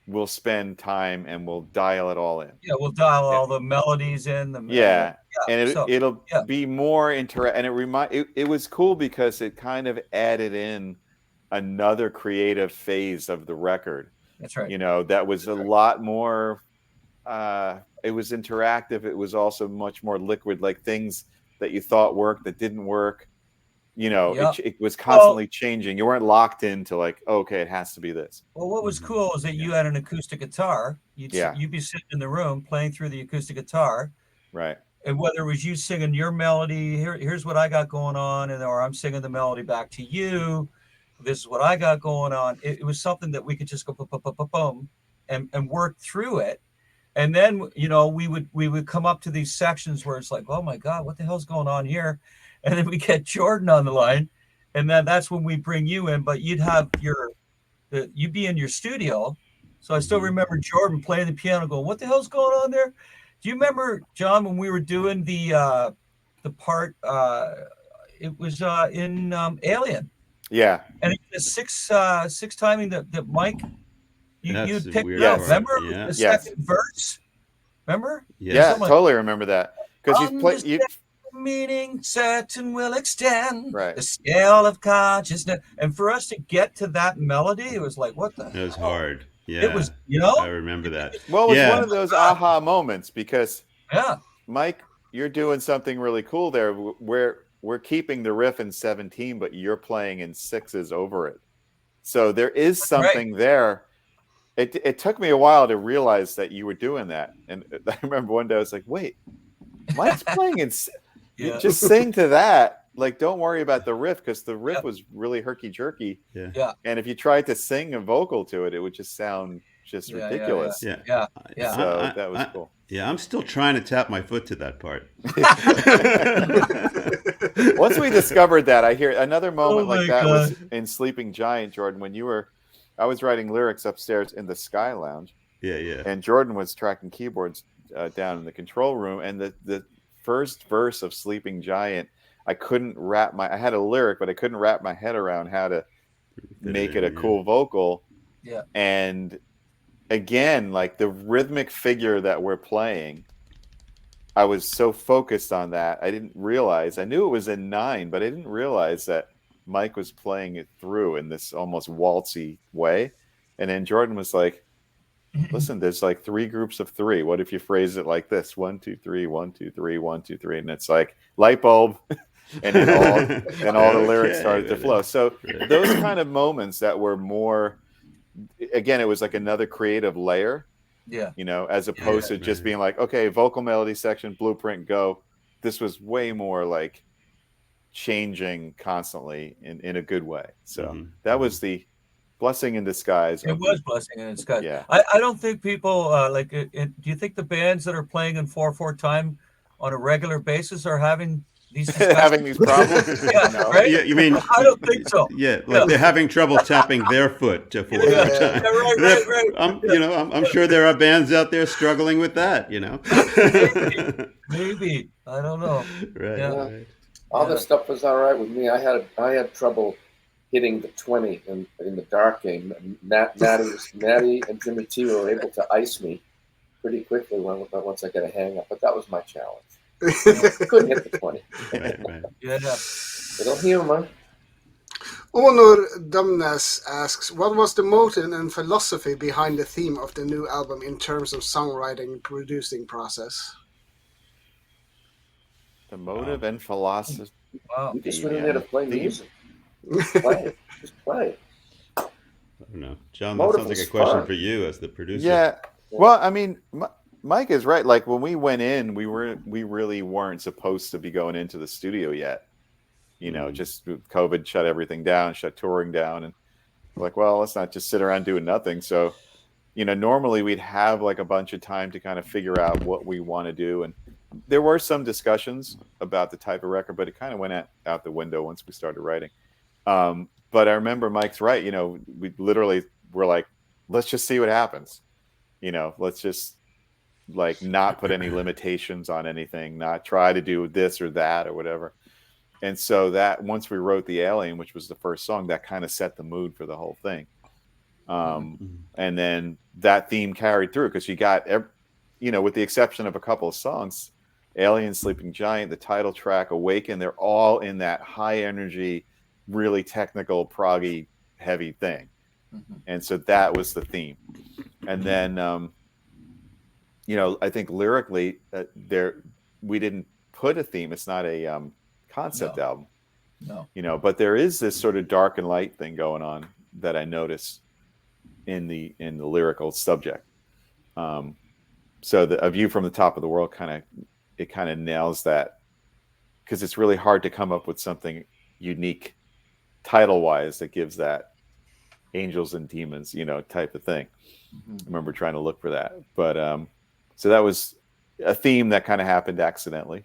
we'll spend time and we'll dial it all in. Yeah, we'll dial all the melodies in. And it'll be more interactive. And it was cool because it kind of added in another creative phase of the record. That's right. That was a lot more, it was interactive. It was also much more liquid, like things that you thought worked that didn't work. It was constantly changing. You weren't locked into like, okay, it has to be this. Well, what was cool is that you had an acoustic guitar. You'd be sitting in the room playing through the acoustic guitar. Right. And whether it was you singing your melody, here's what I got going on, or I'm singing the melody back to you, this is what I got going on. It was something that we could just go boom and work through it. And then, we would come up to these sections where it's like, oh my God, what the hell's going on here? And then we get Jordan on the line, and then that's when we bring you in. But you'd have you'd be in your studio. So I still remember Jordan playing the piano, going, "What the hell's going on there?" Do you remember, John, when we were doing the part? It was in Alien. Yeah. And it was six timing that Mike you picked it up. Remember the second verse? Remember? Yeah, totally remember that, because you played. Meaning certain will extend the scale of consciousness, and for us to get to that melody, it was like, what the hell? It was hard. Yeah, it was. I remember that. Well, it was one of those aha moments, because Mike, you're doing something really cool there. We're keeping the riff in 17, but you're playing in 6s over it. So there is something there. It took me a while to realize that you were doing that, and I remember one day I was like, wait, Mike's playing in. Just sing to that. Like, don't worry about the riff, because the riff was really herky-jerky. Yeah. And if you tried to sing a vocal to it, it would just sound ridiculous. Yeah. So that was cool. Yeah, I'm still trying to tap my foot to that part. Once we discovered that, I hear another moment Oh like my that was God. in Sleeping Giant, Jordan, when I was writing lyrics upstairs in the Sky Lounge, Yeah. and Jordan was tracking keyboards down in the control room, and the first verse of Sleeping Giant, I had a lyric, but I couldn't wrap my head around how to make it a cool vocal. Yeah. And again, like the rhythmic figure that we're playing, I was so focused on that, I didn't realize. I knew it was in 9, but I didn't realize that Mike was playing it through in this almost waltzy way. And then Jordan was like, listen, there's like 3 groups of 3. What if you phrase it like this? 1, 2, 3, 1, 2, 3, 1, 2, 3. And it's like light bulb. And then all the lyrics started to flow. So those kind of moments that were more, again, it was like another creative layer. Yeah. As opposed to just being like, okay, vocal melody section, blueprint, go. This was way more like changing constantly in a good way. So that was the blessing in disguise. It was blessing in disguise. Yeah. I don't think people do you think the bands that are playing in 4/4 time on a regular basis are having these discussions? having these problems? Yeah, No. right? Yeah, you mean? I don't think so. Yeah, like they're having trouble tapping their foot to 4/4 time. Yeah, right. I'm sure there are bands out there struggling with that. Maybe. I don't know. Right. Yeah. Right. All this stuff was all right with me. I had trouble hitting the 20 in the dark game. Natty and Jimmy T were able to ice me pretty quickly once I got a hang up. But that was my challenge. Couldn't hit the 20. Right. Yeah. Little humor. Onur Dumnes asks, what was the motive and philosophy behind the theme of the new album in terms of songwriting and producing process? The motive and philosophy. Wow. You just went in there to play music. Play it. Just play it. I don't know, John. That sounds like a question for you as the producer. Yeah. Well, I mean, Mike is right. Like when we went in, we really weren't supposed to be going into the studio yet. Just COVID shut everything down, shut touring down, and we're like, well, let's not just sit around doing nothing. So, normally we'd have like a bunch of time to kind of figure out what we want to do, and there were some discussions about the type of record, but it kind of went out the window once we started writing. But I remember Mike's right. We literally were like, let's just see what happens. Let's just like not put any limitations on anything, not try to do this or that or whatever. And so that once we wrote The Alien, which was the first song, that kind of set the mood for the whole thing. And then that theme carried through because you got, with the exception of a couple of songs, Alien, Sleeping Giant, the title track, Awaken, they're all in that high energy, really technical, proggy, heavy thing. And so that was the theme. And then, I think lyrically, we didn't put a theme. It's not a concept album. No. But there is this sort of dark and light thing going on that I notice in the lyrical subject. So A View from the Top of the World kind of nails that, because it's really hard to come up with something unique title wise that gives that angels and demons, type of thing. I remember trying to look for that, but so that was a theme that kind of happened accidentally.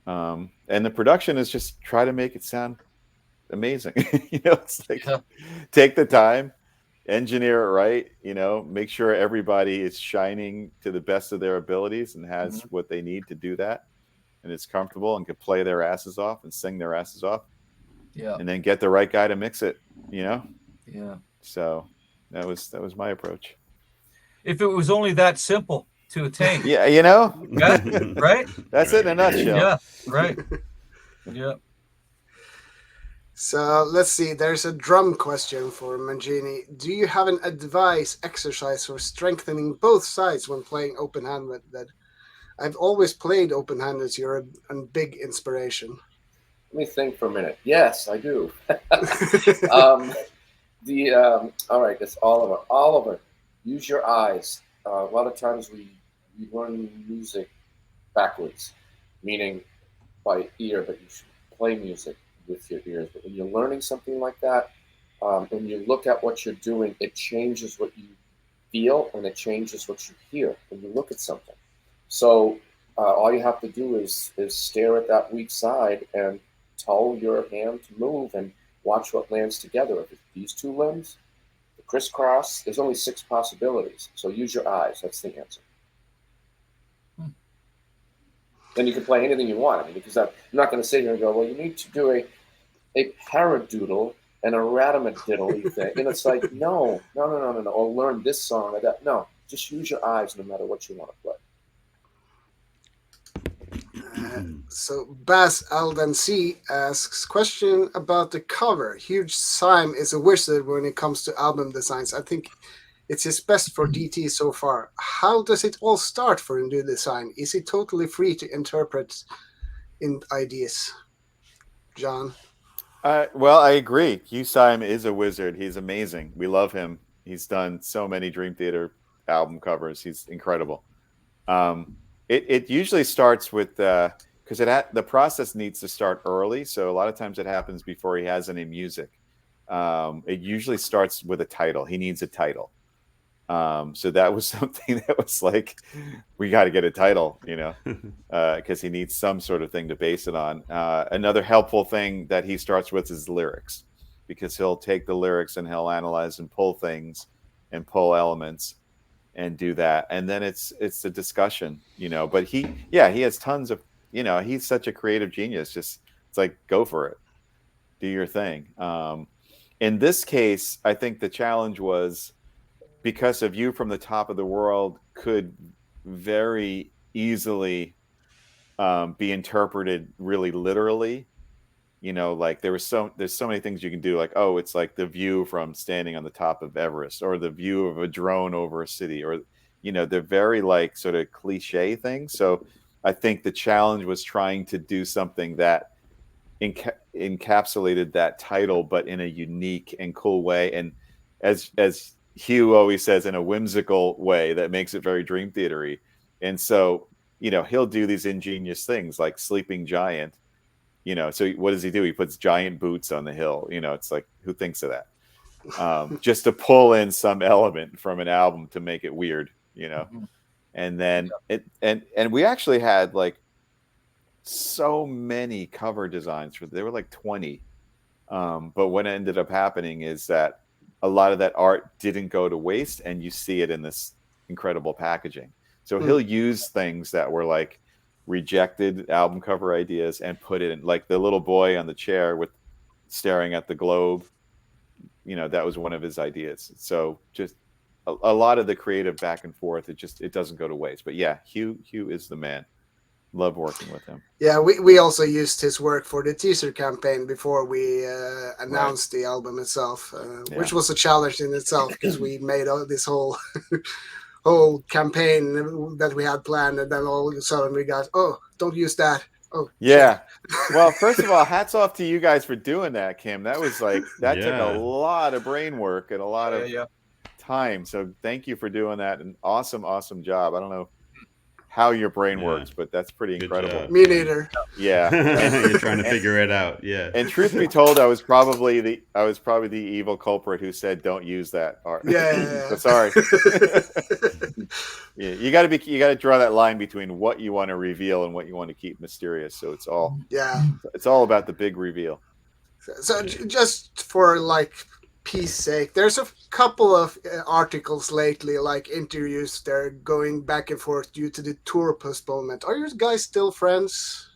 And the production is just try to make it sound amazing. It's like take the time, engineer it right, make sure everybody is shining to the best of their abilities and has what they need to do that, and it's comfortable and can play their asses off and sing their asses off. Yeah. And then get the right guy to mix it, Yeah. So that was my approach. If it was only that simple to attain. Yeah, right? That's it in a nutshell. Yeah, right. Yeah. So let's see. There's a drum question for Mangini. Do you have an advice exercise for strengthening both sides when playing open-handed? I've always played open-handed. You're a big inspiration. Let me think for a minute. Yes, I do. All right, it's Oliver. Oliver, use your eyes. A lot of times we learn music backwards, meaning by ear, but you should play music with your ears. But when you're learning something like that, when you look at what you're doing, it changes what you feel and it changes what you hear when you look at something. So all you have to do is stare at that weak side and tell your hand to move and watch what lands together. If it's these two limbs, the crisscross, there's only 6 possibilities. So use your eyes. That's the answer. Then you can play anything you want. I mean, because I'm not going to sit here and go, well, you need to do a paradiddle and a ratamadiddle thing. And it's like, no. Or learn this song or that. No, just use your eyes no matter what you want to play. So Baz Alden C asks question about the cover. Huge Syme is a wizard when it comes to album designs. I think it's his best for DT so far. How does it all start for a new design? Is he totally free to interpret in ideas? John? Well, I agree. Hugh Syme is a wizard. He's amazing. We love him. He's done so many Dream Theater album covers. He's incredible. It usually starts with because the process needs to start early. So a lot of times it happens before he has any music. It usually starts with a title. He needs a title. So that was something that was like, we got to get a title, because he needs some sort of thing to base it on. Another helpful thing that he starts with is lyrics, because he'll take the lyrics and he'll analyze and pull things and pull elements and do that. And then it's a discussion, but he has tons of, he's such a creative genius. Just, it's like, go for it, do your thing. In this case, I think the challenge was, because A View from the Top of the World could very easily be interpreted really literally. Like there's so many things you can do, like, oh, it's like the view from standing on the top of Everest, or the view of a drone over a city, or they're very like sort of cliche things. So I think the challenge was trying to do something that encapsulated that title, but in a unique and cool way, and as Hugh always says, in a whimsical way that makes it very Dream Theater-y. And so, he'll do these ingenious things like Sleeping Giant. So what does he do? He puts giant boots on the hill. It's like, who thinks of that? Just to pull in some element from an album to make it weird, And then and we actually had like so many cover designs there were like 20. But what ended up happening is that a lot of that art didn't go to waste, and you see it in this incredible packaging. So he'll use things that were like rejected album cover ideas and put it in, like the little boy on the chair with staring at the globe. That was one of his ideas. So just a lot of the creative back and forth, it doesn't go to waste. But yeah, Hugh is the man. Love working with him. Yeah, we also used his work for the teaser campaign before we announced the album itself, which was a challenge in itself, because we made this whole whole campaign that we had planned, and then all of a sudden we got, oh, don't use that. Oh, yeah. Well, first of all, hats off to you guys for doing that, Kim. That was like, that took a lot of brain work and a lot of time. So thank you for doing that. An awesome job. I don't know how your brain works, but that's pretty incredible. Me neither. Yeah. You're trying to figure it out. Yeah. And truth be told, I was probably the evil culprit who said don't use that art. Yeah. So sorry. Yeah, you got to draw that line between what you want to reveal and what you want to keep mysterious. So it's all about the big reveal. So just for like peace sake, there's a couple of articles lately, like interviews, they're going back and forth due to the tour postponement. Are you guys still friends?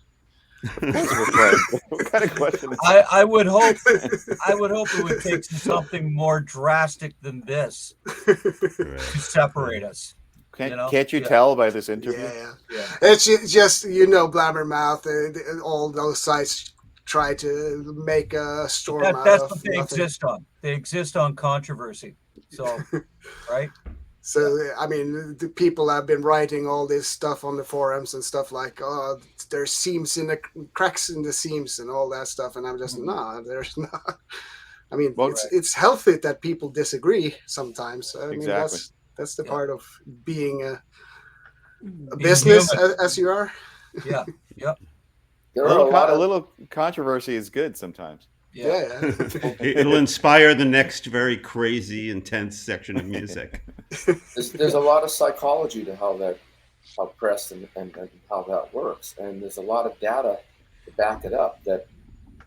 We're friends. What kind of question is that? I would hope it would take something more drastic than this to separate us. Can't you tell by this interview? Yeah. It's just Blabbermouth and all those sites try to make a storm out of that's what they nothing. exist on. They exist on controversy. So, right? So, I mean, the people have been writing all this stuff on the forums and stuff like, oh, there's seams in the cracks in the seams and all that stuff. And I'm just, nah, there's not. I mean, it's healthy that people disagree sometimes. I mean, that's the part of being a business as you are. Yeah. Yep. A little controversy is good sometimes. Yeah. It'll inspire the next very crazy, intense section of music. There's a lot of psychology to how that press and how that works. And there's a lot of data to back it up that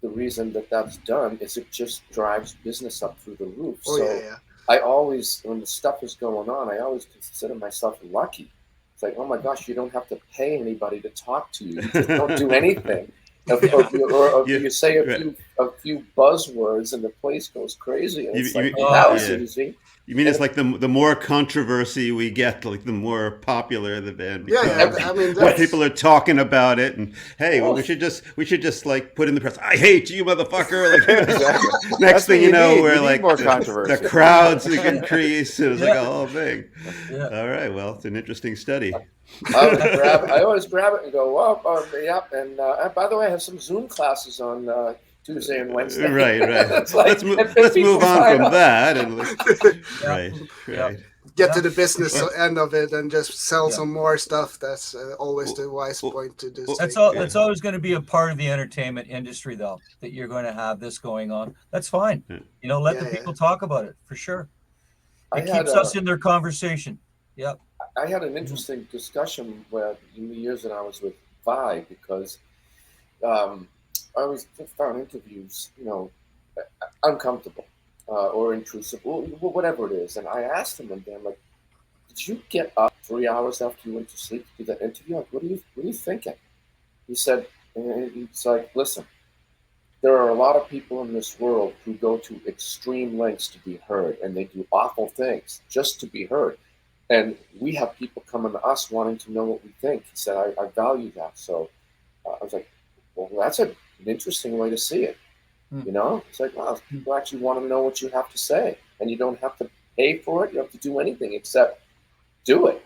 the reason that that's done is it just drives business up through the roof. Oh, so yeah. I always, when the stuff is going on, I always consider myself lucky. It's like, oh my gosh, you don't have to pay anybody to talk to you. You just don't do anything. Or you say a few buzzwords and the place goes crazy. And it's like, oh, that was easy. You mean it's like the more controversy we get, like the more popular the band becomes. Yeah. I mean, when people are talking about it, and hey, well, we should just like put in the press, I hate you, motherfucker. Like, exactly. Next thing you know, we're like more controversy. The crowds increase. It was like a whole thing. Yeah. All right, well, it's an interesting study. I always grab it and go, well, yep. And by the way, I have some Zoom classes on Tuesday and Wednesday. Right. Like, let's move on from that. And right. Get to the business end of it and just sell some more stuff. That's always the wise point to do. That's always going to be a part of the entertainment industry, though, that you're going to have this going on. That's fine. You know, let the people talk about it, for sure. It keeps us in their conversation. Yep. I had an interesting discussion in the years that I was with Vi, because I was found interviews, uncomfortable or intrusive, or whatever it is. And I asked him one day, I'm like, did you get up 3 hours after you went to sleep to do that interview? Like, what are you thinking? He said, it's like, listen, there are a lot of people in this world who go to extreme lengths to be heard, and they do awful things just to be heard. And we have people coming to us wanting to know what we think. He said, I value that. So I was like, well, that's an interesting way to see it. It's like, wow, people actually want to know what you have to say, and you don't have to pay for it. You don't have to do anything except do it.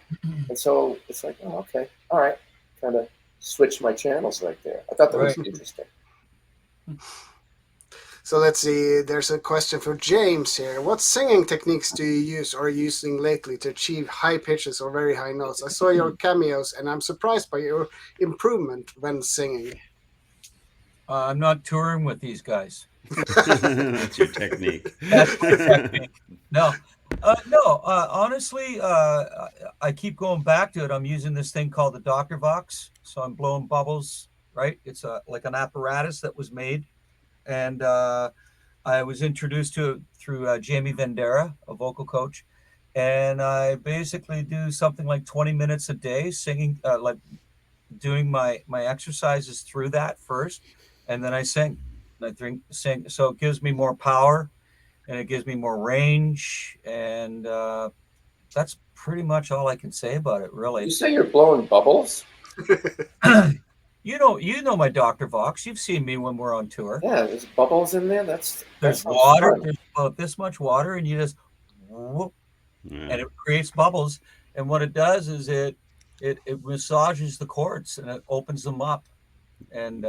And so it's like, oh, okay, all right. Kind of switch my channels right there. I thought that was interesting. So let's see, there's a question for James here. What singing techniques do you use or are using lately to achieve high pitches or very high notes? I saw your cameos and I'm surprised by your improvement when singing. I'm not touring with these guys. That's your technique. That's my technique. No, honestly, I keep going back to it. I'm using this thing called the Dr. Vox. So I'm blowing bubbles, right? It's like an apparatus that was made. And I was introduced to it through Jamie Vendera, a vocal coach. And I basically do something like 20 minutes a day singing, like doing my exercises through that first. And then I sing. Sing. So it gives me more power and it gives me more range. And that's pretty much all I can say about it, really. You say you're blowing bubbles? You know my Dr. Vox. You've seen me when we're on tour. Yeah, there's bubbles in there. There's water. There's about this much water, and you just whoop, and it creates bubbles. And what it does is it massages the chords and it opens them up. And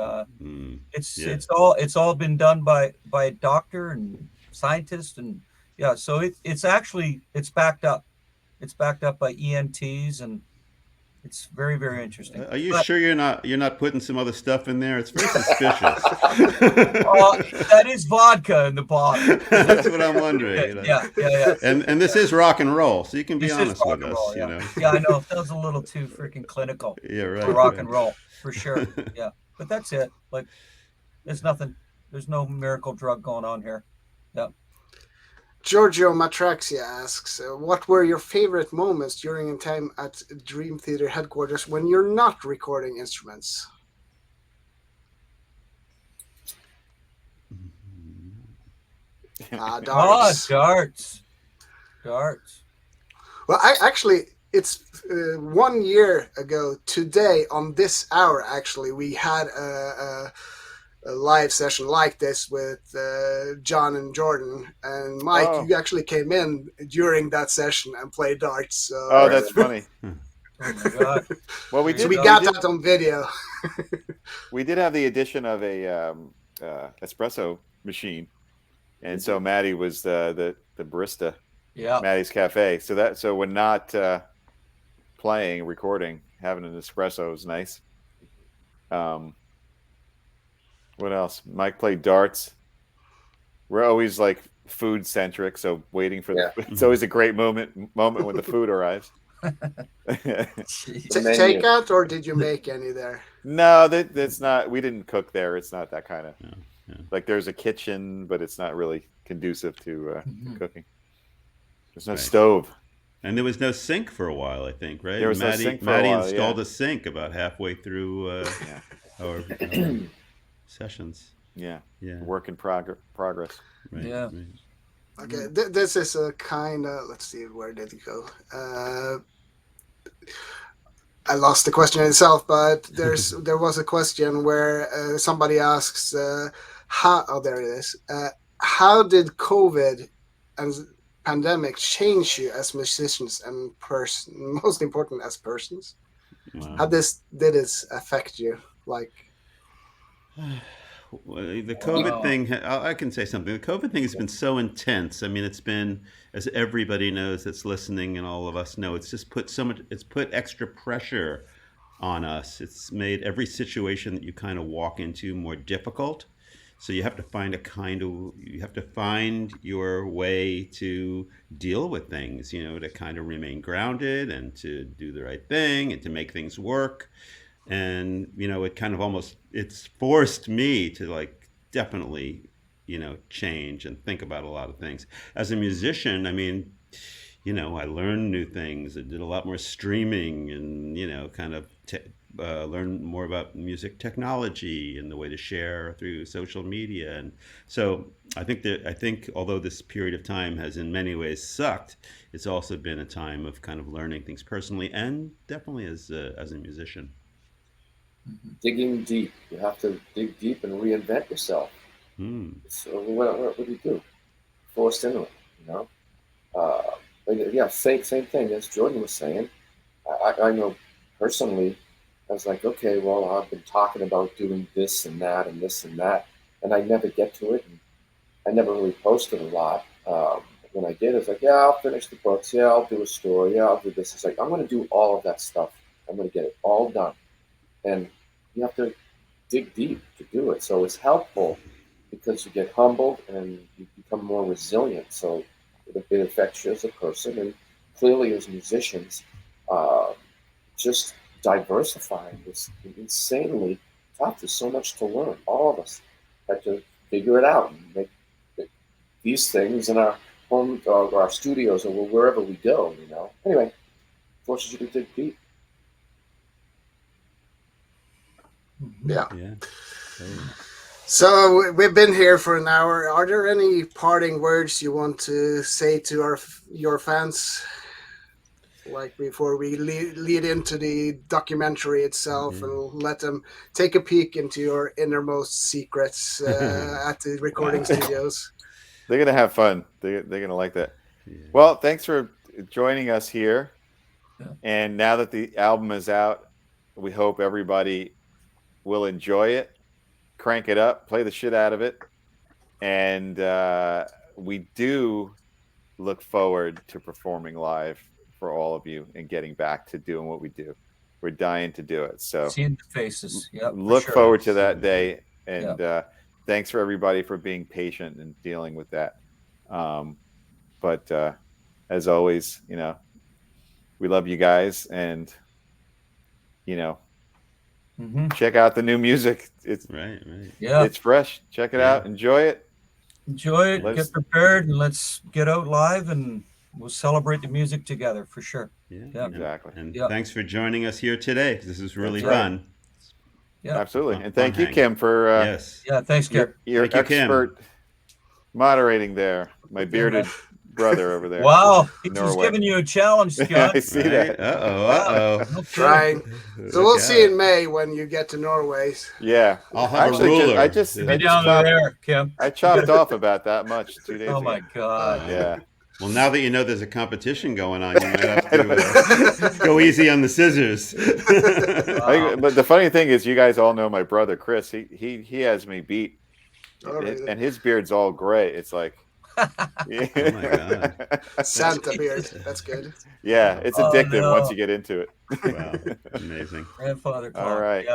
it's all been done by a doctor and scientist, and so it's backed up. It's backed up by ENTs, and it's very, very interesting. Are you sure you're not putting some other stuff in there? It's very suspicious. That is vodka in the bottle. That's what I'm wondering. Yeah. And this is rock and roll, so you can be honest with us. Yeah, I know. That was a little too freaking clinical. Yeah, right. For rock and roll, for sure. Yeah, but that's it. Like, there's nothing. There's no miracle drug going on here. Yeah. Giorgio Matraxia asks, what were your favorite moments during a time at Dream Theater headquarters when you're not recording instruments? Darts. Darts. Well, it's 1 year ago today on this hour, actually, we had a live session like this with John and Jordan, and Mike. You actually came in during that session and played darts. So. That's funny. Oh my God! Well, we got that on video. We did have the addition of a espresso machine, and so Maddie was the barista. Yeah, Maddie's Cafe. So when not playing, recording, having an espresso was nice. What else? Mike played darts. We're always like food centric, so waiting for it's always a great moment when the food arrives. Jeez. The menu. Takeout, or did you make any there? No, that's not. We didn't cook there. It's not that kind of. Yeah. Like there's a kitchen, but it's not really conducive to cooking. There's no Right. stove. And there was no sink for a while, I think, right? There was no Maddie, sink for a Maddie while, installed yeah. a sink about halfway through our sessions. Yeah. Yeah. Work in progress. Right. Yeah. Right. Okay, this is a kind of. Let's see, where did it go? I lost the question itself, but there was a question where somebody asks, "How?" Oh, there it is. How did COVID and pandemic change you as musicians and most important as persons? Wow. How did this affect you? Like, Well, the COVID thing, I can say something. The COVID thing has been so intense. I mean, it's been, as everybody knows that's listening and all of us know, it's just put it's put extra pressure on us. It's made every situation that you kind of walk into more difficult. So you have to find your way to deal with things, to kind of remain grounded and to do the right thing and to make things work. And it kind of it's forced me to like definitely change and think about a lot of things as a musician. I mean, I learned new things. I did a lot more streaming and kind of learn more about music technology and the way to share through social media. And so I think although this period of time has in many ways sucked, it's also been a time of kind of learning things personally and definitely as a musician. Digging deep. You have to dig deep and reinvent yourself. So what do you do? Forced into it, yeah, same thing as Jordan was saying. I know personally, I was like, okay, well, I've been talking about doing this and that and this and that, and I never get to it. And I never really posted a lot. When I did, it's like, yeah, I'll finish the books. Yeah, I'll do a story. Yeah, I'll do this. It's like, I'm going to do all of that stuff. I'm going to get it all done. And you have to dig deep to do it. So it's helpful because you get humbled and you become more resilient. So it affects you as a person, and clearly as musicians, just diversifying is insanely tough. There's so much to learn. All of us had to figure it out and make these things in our home or our studios or wherever we go. Anyway, forces you to dig deep. yeah. Yeah. Totally. So we've been here for an hour. Are there any parting words you want to say to your fans, like before we lead into the documentary itself, and let them take a peek into your innermost secrets at the recording studios? They're gonna have fun. They're gonna like that. Yeah. Well, thanks for joining us here. Yeah. And now that the album is out, we hope everybody will enjoy it. Crank it up, play the shit out of it, and we do look forward to performing live for all of you and getting back to doing what we do. We're dying to do it. So seeing the faces. Yep, look forward to that day. And thanks for everybody for being patient and dealing with that. But as always, we love you guys, and check out the new music. It's right. Yeah, it's fresh. Check it out. Enjoy it. Get prepared, and let's get out live, and we'll celebrate the music together for sure. Yeah. Exactly. And thanks for joining us here today. This is really fun. Yeah, absolutely. And thank you, Kim, for thanks, Kim. Your expert moderating there. My bearded brother over there. Wow, he's just giving you a challenge, Scott. I see that. Uh-oh. Trying. So we'll see in May when you get to Norway. Yeah. I'll have a ruler. I just there, Kim. I chopped off about that much 2 days ago. Oh my God. Yeah. Well, now that you know there's a competition going on, you might have to go easy on the scissors. But the funny thing is, you guys all know my brother Chris. He has me beat, and his beard's all gray. It's like, oh my God, Santa beard. That's good. Yeah, it's addictive once you get into it. Wow, amazing. Grandfather clock. All right.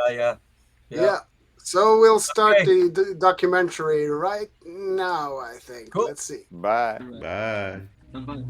Yeah. So we'll start the documentary right now, I think. Cool. Let's see. Bye. Bye. Bye.